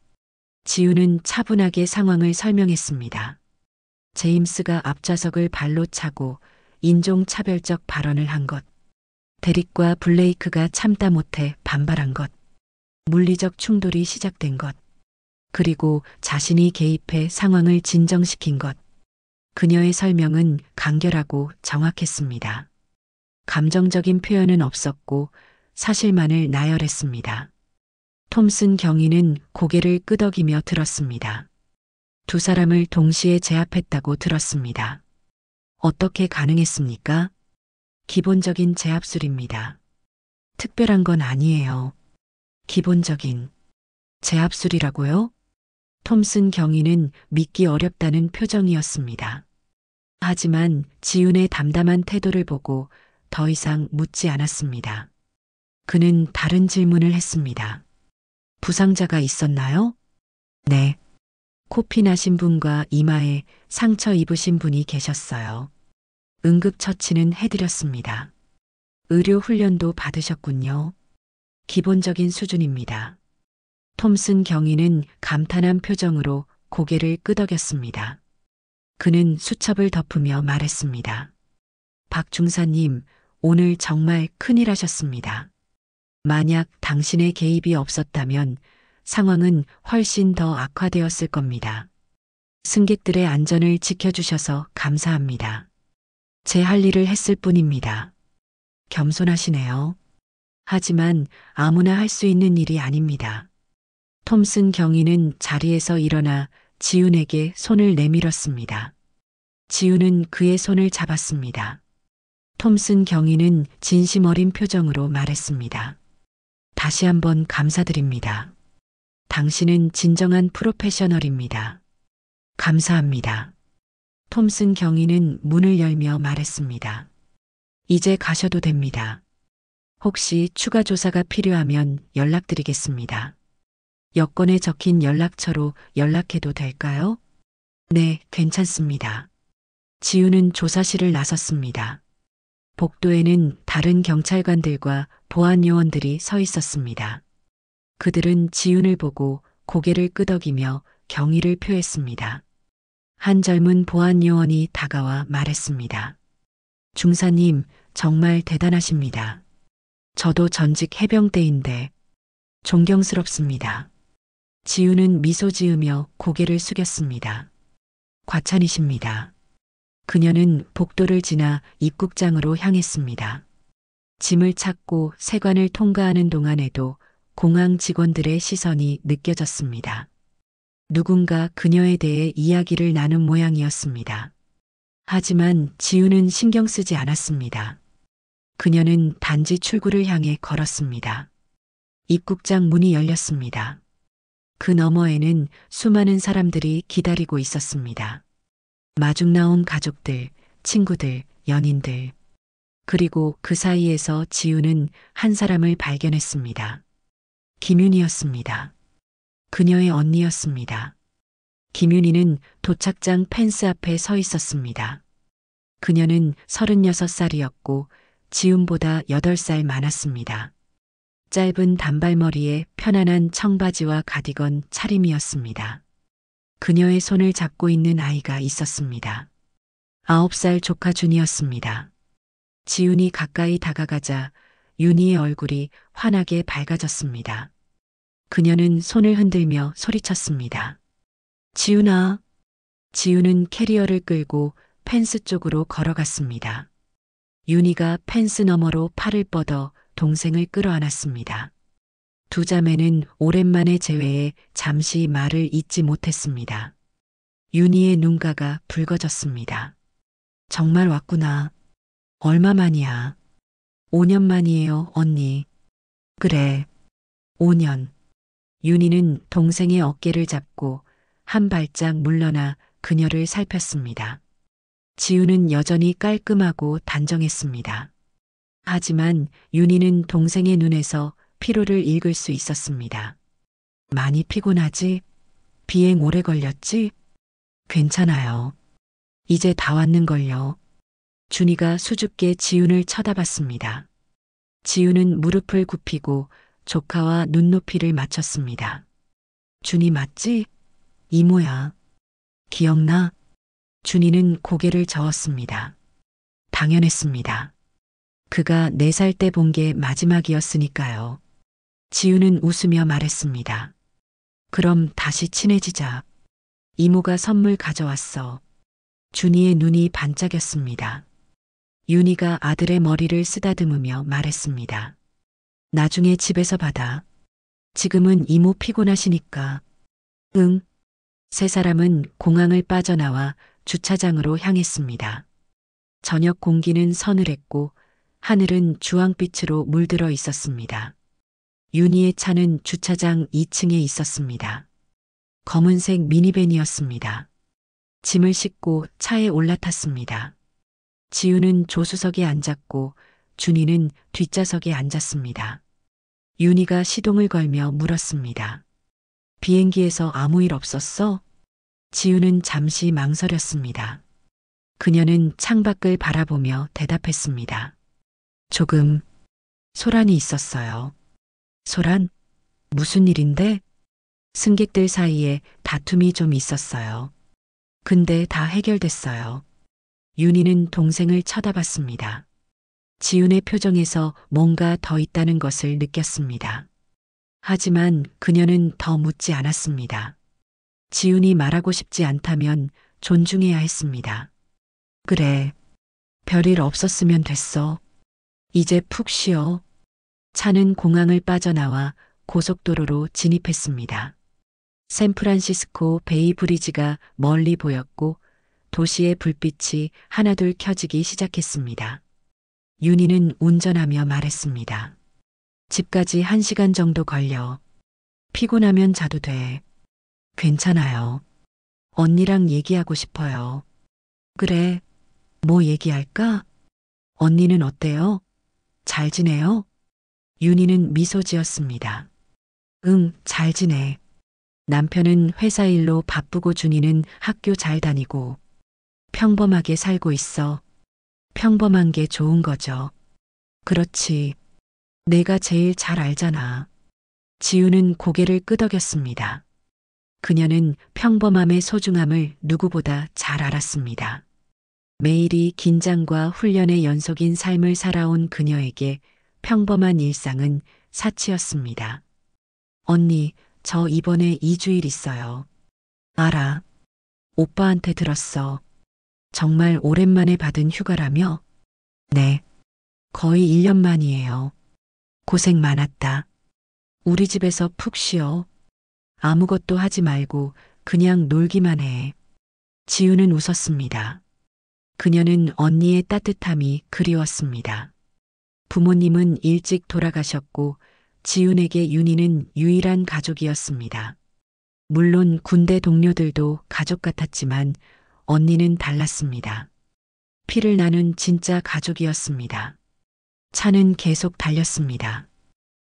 지우는 차분하게 상황을 설명했습니다. 제임스가 앞좌석을 발로 차고 인종차별적 발언을 한 것, 데릭과 블레이크가 참다 못해 반발한 것, 물리적 충돌이 시작된 것, 그리고 자신이 개입해 상황을 진정시킨 것. 그녀의 설명은 간결하고 정확했습니다. 감정적인 표현은 없었고 사실만을 나열했습니다. 톰슨 경위는 고개를 끄덕이며 들었습니다. 두 사람을 동시에 제압했다고 들었습니다. 어떻게 가능했습니까? 기본적인 제압술입니다. 특별한 건 아니에요. 기본적인 제압술이라고요? 톰슨 경위는 믿기 어렵다는 표정이었습니다. 하지만 지훈의 담담한 태도를 보고 더 이상 묻지 않았습니다. 그는 다른 질문을 했습니다. 부상자가 있었나요? 네. 코피 나신 분과 이마에 상처 입으신 분이 계셨어요. 응급처치는 해드렸습니다. 의료 훈련도 받으셨군요. 기본적인 수준입니다. 톰슨 경위는 감탄한 표정으로 고개를 끄덕였습니다. 그는 수첩을 덮으며 말했습니다. 박 중사님, 오늘 정말 큰일 하셨습니다. 만약 당신의 개입이 없었다면 상황은 훨씬 더 악화되었을 겁니다. 승객들의 안전을 지켜주셔서 감사합니다. 제 할 일을 했을 뿐입니다. 겸손하시네요. 하지만 아무나 할 수 있는 일이 아닙니다. 톰슨 경위는 자리에서 일어나 지훈에게 손을 내밀었습니다. 지훈은 그의 손을 잡았습니다. 톰슨 경위는 진심 어린 표정으로 말했습니다. 다시 한번 감사드립니다. 당신은 진정한 프로페셔널입니다. 감사합니다. 톰슨 경위는 문을 열며 말했습니다. 이제 가셔도 됩니다. 혹시 추가 조사가 필요하면 연락드리겠습니다. 여권에 적힌 연락처로 연락해도 될까요? 네, 괜찮습니다. 지훈은 조사실을 나섰습니다. 복도에는 다른 경찰관들과 보안 요원들이 서 있었습니다. 그들은 지훈을 보고 고개를 끄덕이며 경의를 표했습니다. 한 젊은 보안 요원이 다가와 말했습니다. 중사님, 정말 대단하십니다. 저도 전직 해병대인데 존경스럽습니다. 지훈은 미소 지으며 고개를 숙였습니다. 과찬이십니다. 그녀는 복도를 지나 입국장으로 향했습니다. 짐을 찾고 세관을 통과하는 동안에도 공항 직원들의 시선이 느껴졌습니다. 누군가 그녀에 대해 이야기를 나눈 모양이었습니다. 하지만 지훈은 신경 쓰지 않았습니다. 그녀는 단지 출구를 향해 걸었습니다. 입국장 문이 열렸습니다. 그 너머에는 수많은 사람들이 기다리고 있었습니다. 마중 나온 가족들, 친구들, 연인들. 그리고 그 사이에서 지훈은 한 사람을 발견했습니다. 김윤희였습니다. 그녀의 언니였습니다. 김윤희는 도착장 펜스 앞에 서 있었습니다. 그녀는 36살이었고 지훈보다 8살 많았습니다. 짧은 단발머리에 편안한 청바지와 가디건 차림이었습니다. 그녀의 손을 잡고 있는 아이가 있었습니다. 9살 조카 준이었습니다. 지훈이 가까이 다가가자 윤희의 얼굴이 환하게 밝아졌습니다. 그녀는 손을 흔들며 소리쳤습니다. 지훈아. 지우는 캐리어를 끌고 펜스 쪽으로 걸어갔습니다. 윤희가 펜스 너머로 팔을 뻗어 동생을 끌어안았습니다. 두 자매는 오랜만에 재회에 잠시 말을 잇지 못했습니다. 윤희의 눈가가 붉어졌습니다. 정말 왔구나. 얼마만이야? 5년 만이에요, 언니. 그래, 5년. 윤희는 동생의 어깨를 잡고 한 발짝 물러나 그녀를 살폈습니다. 지우는 여전히 깔끔하고 단정했습니다. 하지만 윤희는 동생의 눈에서 피로를 읽을 수 있었습니다. 많이 피곤하지? 비행 오래 걸렸지? 괜찮아요. 이제 다 왔는걸요. 준이가 수줍게 지훈을 쳐다봤습니다. 지훈은 무릎을 굽히고 조카와 눈높이를 맞췄습니다. 준이 맞지? 이모야. 기억나? 준이는 고개를 저었습니다. 당연했습니다. 그가 4살 때 본 게 마지막이었으니까요. 지우는 웃으며 말했습니다. 그럼 다시 친해지자. 이모가 선물 가져왔어. 준이의 눈이 반짝였습니다. 윤희가 아들의 머리를 쓰다듬으며 말했습니다. 나중에 집에서 받아. 지금은 이모 피곤하시니까. 응. 세 사람은 공항을 빠져나와 주차장으로 향했습니다. 저녁 공기는 서늘했고 하늘은 주황빛으로 물들어 있었습니다. 윤희의 차는 주차장 2층에 있었습니다. 검은색 미니밴이었습니다. 짐을 싣고 차에 올라탔습니다. 지우는 조수석에 앉았고 준이는 뒷좌석에 앉았습니다. 윤희가 시동을 걸며 물었습니다. 비행기에서 아무 일 없었어? 지우는 잠시 망설였습니다. 그녀는 창밖을 바라보며 대답했습니다. 조금 소란이 있었어요. 소란? 무슨 일인데? 승객들 사이에 다툼이 좀 있었어요. 근데 다 해결됐어요. 윤희는 동생을 쳐다봤습니다. 지훈의 표정에서 뭔가 더 있다는 것을 느꼈습니다. 하지만 그녀는 더 묻지 않았습니다. 지훈이 말하고 싶지 않다면 존중해야 했습니다. 그래, 별일 없었으면 됐어. 이제 푹 쉬어. 차는 공항을 빠져나와 고속도로로 진입했습니다. 샌프란시스코 베이 브리지가 멀리 보였고 도시의 불빛이 하나둘 켜지기 시작했습니다. 윤희는 운전하며 말했습니다. 집까지 1시간 정도 걸려. 피곤하면 자도 돼. 괜찮아요. 언니랑 얘기하고 싶어요. 그래, 뭐 얘기할까? 언니는 어때요? 잘 지내요? 윤희는 미소 지었습니다. 응, 잘 지내. 남편은 회사 일로 바쁘고 준이는 학교 잘 다니고 평범하게 살고 있어. 평범한 게 좋은 거죠. 그렇지. 내가 제일 잘 알잖아. 지우는 고개를 끄덕였습니다. 그녀는 평범함의 소중함을 누구보다 잘 알았습니다. 매일이 긴장과 훈련의 연속인 삶을 살아온 그녀에게 평범한 일상은 사치였습니다. 언니, 저 이번에 2주일 있어요. 알아. 오빠한테 들었어. 정말 오랜만에 받은 휴가라며? 네. 거의 1년 만이에요. 고생 많았다. 우리 집에서 푹 쉬어. 아무것도 하지 말고 그냥 놀기만 해. 지우는 웃었습니다. 그녀는 언니의 따뜻함이 그리웠습니다. 부모님은 일찍 돌아가셨고 지훈에게 윤희는 유일한 가족이었습니다. 물론 군대 동료들도 가족 같았지만 언니는 달랐습니다. 피를 나눈 진짜 가족이었습니다. 차는 계속 달렸습니다.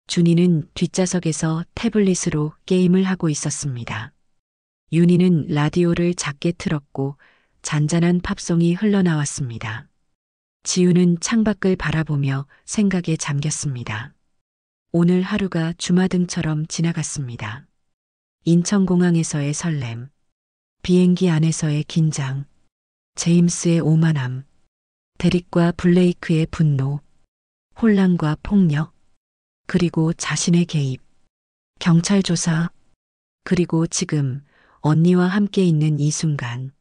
준이는 뒷좌석에서 태블릿으로 게임을 하고 있었습니다. 윤희는 라디오를 작게 틀었고 잔잔한 팝송이 흘러나왔습니다. 지우는 창밖을 바라보며 생각에 잠겼습니다. 오늘 하루가 주마등처럼 지나갔습니다. 인천공항에서의 설렘, 비행기 안에서의 긴장, 제임스의 오만함, 데릭과 블레이크의 분노, 혼란과 폭력, 그리고 자신의 개입, 경찰 조사, 그리고 지금 언니와 함께 있는 이 순간.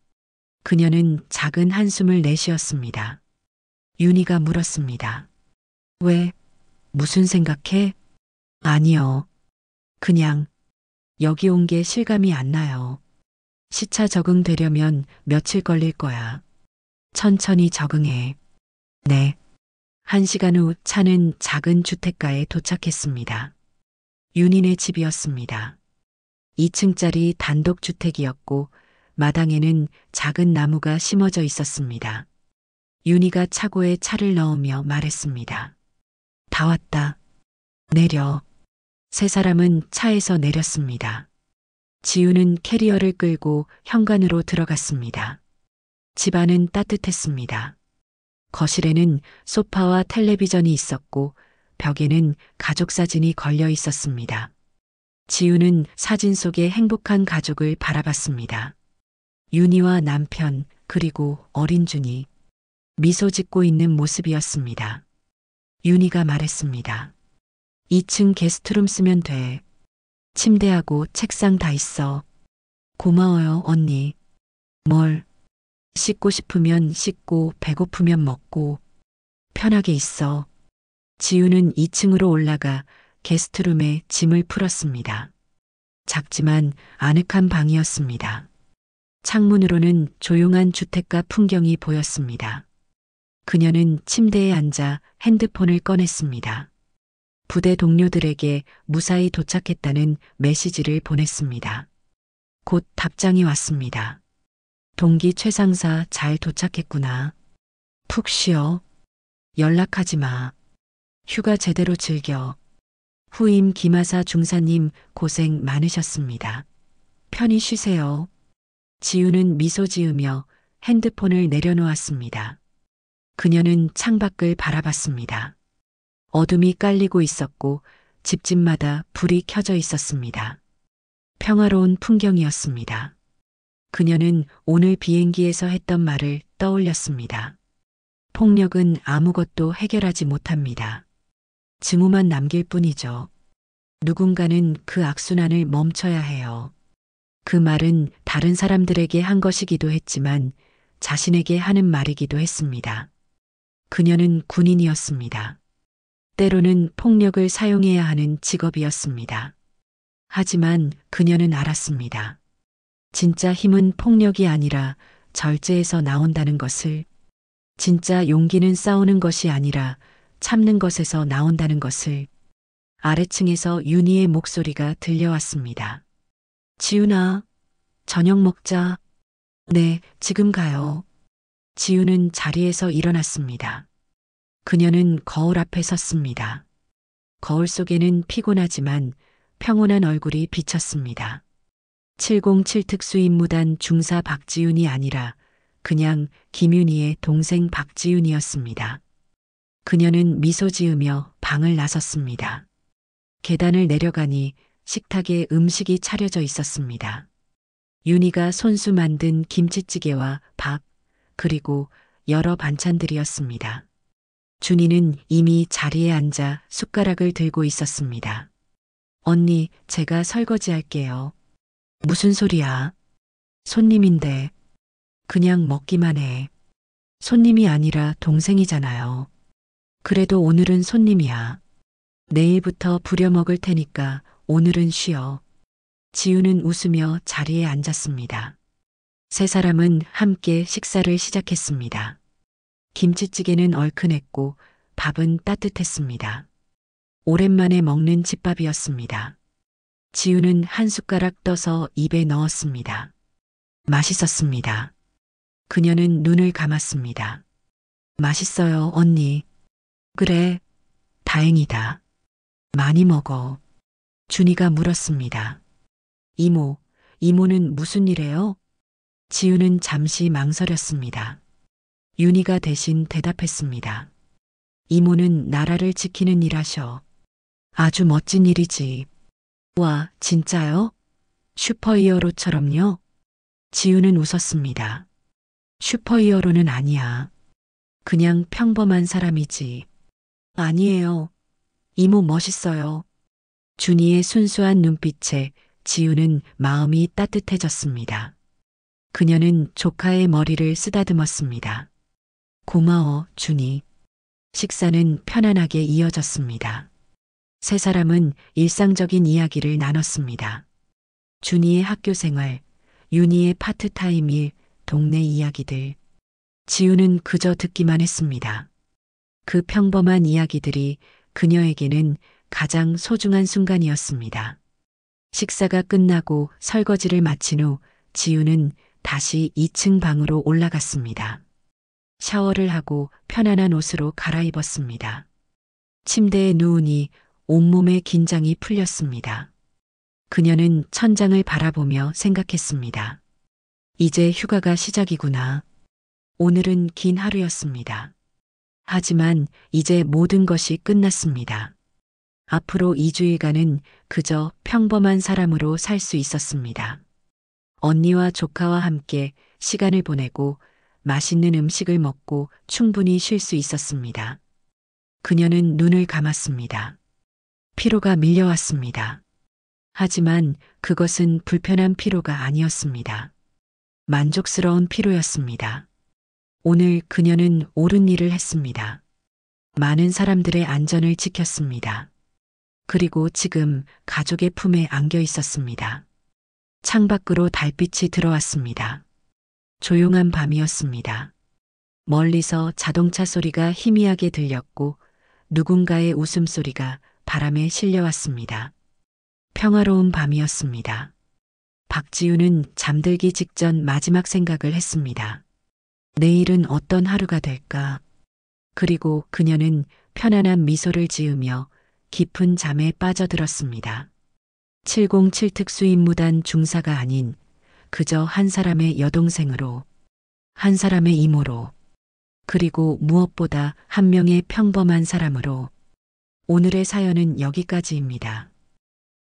그녀는 작은 한숨을 내쉬었습니다. 윤희가 물었습니다. 왜? 무슨 생각해? 아니요. 그냥 여기 온 게 실감이 안 나요. 시차 적응되려면 며칠 걸릴 거야. 천천히 적응해. 네. 1시간 후 차는 작은 주택가에 도착했습니다. 윤희네 집이었습니다. 2층짜리 단독주택이었고 마당에는 작은 나무가 심어져 있었습니다. 윤희가 차고에 차를 넣으며 말했습니다. 다 왔다. 내려. 세 사람은 차에서 내렸습니다. 지우는 캐리어를 끌고 현관으로 들어갔습니다. 집안은 따뜻했습니다. 거실에는 소파와 텔레비전이 있었고 벽에는 가족 사진이 걸려 있었습니다. 지우는 사진 속의 행복한 가족을 바라봤습니다. 윤희와 남편 그리고 어린 준이 미소 짓고 있는 모습이었습니다. 윤희가 말했습니다. 2층 게스트룸 쓰면 돼. 침대하고 책상 다 있어. 고마워요, 언니. 뭘? 씻고 싶으면 씻고 배고프면 먹고 편하게 있어. 지우는 2층으로 올라가 게스트룸에 짐을 풀었습니다. 작지만 아늑한 방이었습니다. 창문으로는 조용한 주택가 풍경이 보였습니다. 그녀는 침대에 앉아 핸드폰을 꺼냈습니다. 부대 동료들에게 무사히 도착했다는 메시지를 보냈습니다. 곧 답장이 왔습니다. 동기 최상사 잘 도착했구나. 푹 쉬어. 연락하지 마. 휴가 제대로 즐겨. 후임 김하사 중사님 고생 많으셨습니다. 편히 쉬세요. 지우는 미소 지으며 핸드폰을 내려놓았습니다. 그녀는 창밖을 바라봤습니다. 어둠이 깔리고 있었고 집집마다 불이 켜져 있었습니다. 평화로운 풍경이었습니다. 그녀는 오늘 비행기에서 했던 말을 떠올렸습니다. 폭력은 아무것도 해결하지 못합니다. 증오만 남길 뿐이죠. 누군가는 그 악순환을 멈춰야 해요. 그 말은 다른 사람들에게 한 것이기도 했지만 자신에게 하는 말이기도 했습니다. 그녀는 군인이었습니다. 때로는 폭력을 사용해야 하는 직업이었습니다. 하지만 그녀는 알았습니다. 진짜 힘은 폭력이 아니라 절제에서 나온다는 것을, 진짜 용기는 싸우는 것이 아니라 참는 것에서 나온다는 것을. 아래층에서 윤희의 목소리가 들려왔습니다. 지훈아, 저녁 먹자. 네, 지금 가요. 지훈은 자리에서 일어났습니다. 그녀는 거울 앞에 섰습니다. 거울 속에는 피곤하지만 평온한 얼굴이 비쳤습니다. 707 특수임무단 중사 박지훈이 아니라 그냥 김윤희의 동생 박지훈이었습니다. 그녀는 미소 지으며 방을 나섰습니다. 계단을 내려가니 식탁에 음식이 차려져 있었습니다. 윤희가 손수 만든 김치찌개와 밥, 그리고 여러 반찬들이었습니다. 준이는 이미 자리에 앉아 숟가락을 들고 있었습니다. 언니, 제가 설거지 할게요. 무슨 소리야? 손님인데. 그냥 먹기만 해. 손님이 아니라 동생이잖아요. 그래도 오늘은 손님이야. 내일부터 부려먹을 테니까 오늘은 쉬어. 지우는 웃으며 자리에 앉았습니다. 세 사람은 함께 식사를 시작했습니다. 김치찌개는 얼큰했고 밥은 따뜻했습니다. 오랜만에 먹는 집밥이었습니다. 지우는 한 숟가락 떠서 입에 넣었습니다. 맛있었습니다. 그녀는 눈을 감았습니다. 맛있어요, 언니. 그래, 다행이다. 많이 먹어. 준이가 물었습니다. 이모는 무슨 일해요? 지우는 잠시 망설였습니다. 윤희가 대신 대답했습니다. 이모는 나라를 지키는 일 하셔. 아주 멋진 일이지. 와, 진짜요? 슈퍼히어로처럼요? 지우는 웃었습니다. 슈퍼히어로는 아니야. 그냥 평범한 사람이지. 아니에요. 이모 멋있어요. 준이의 순수한 눈빛에 지우는 마음이 따뜻해졌습니다. 그녀는 조카의 머리를 쓰다듬었습니다. 고마워, 준이. 식사는 편안하게 이어졌습니다. 세 사람은 일상적인 이야기를 나눴습니다. 준이의 학교 생활, 윤희의 파트타임 일, 동네 이야기들. 지우는 그저 듣기만 했습니다. 그 평범한 이야기들이 그녀에게는 가장 소중한 순간이었습니다. 식사가 끝나고 설거지를 마친 후 지우는 다시 2층 방으로 올라갔습니다. 샤워를 하고 편안한 옷으로 갈아입었습니다. 침대에 누우니 온몸의 긴장이 풀렸습니다. 그녀는 천장을 바라보며 생각했습니다. 이제 휴가가 시작이구나. 오늘은 긴 하루였습니다. 하지만 이제 모든 것이 끝났습니다. 앞으로 2주일간은 그저 평범한 사람으로 살 수 있었습니다. 언니와 조카와 함께 시간을 보내고 맛있는 음식을 먹고 충분히 쉴 수 있었습니다. 그녀는 눈을 감았습니다. 피로가 밀려왔습니다. 하지만 그것은 불편한 피로가 아니었습니다. 만족스러운 피로였습니다. 오늘 그녀는 옳은 일을 했습니다. 많은 사람들의 안전을 지켰습니다. 그리고 지금 가족의 품에 안겨 있었습니다. 창밖으로 달빛이 들어왔습니다. 조용한 밤이었습니다. 멀리서 자동차 소리가 희미하게 들렸고 누군가의 웃음소리가 바람에 실려왔습니다. 평화로운 밤이었습니다. 박지우는 잠들기 직전 마지막 생각을 했습니다. 내일은 어떤 하루가 될까? 그리고 그녀는 편안한 미소를 지으며 깊은 잠에 빠져들었습니다. 707 특수임무단 중사가 아닌 그저 한 사람의 여동생으로, 한 사람의 이모로, 그리고 무엇보다 한 명의 평범한 사람으로. 오늘의 사연은 여기까지입니다.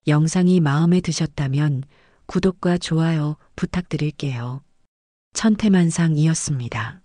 영상이 마음에 드셨다면 구독과 좋아요 부탁드릴게요. 천태만상이었습니다.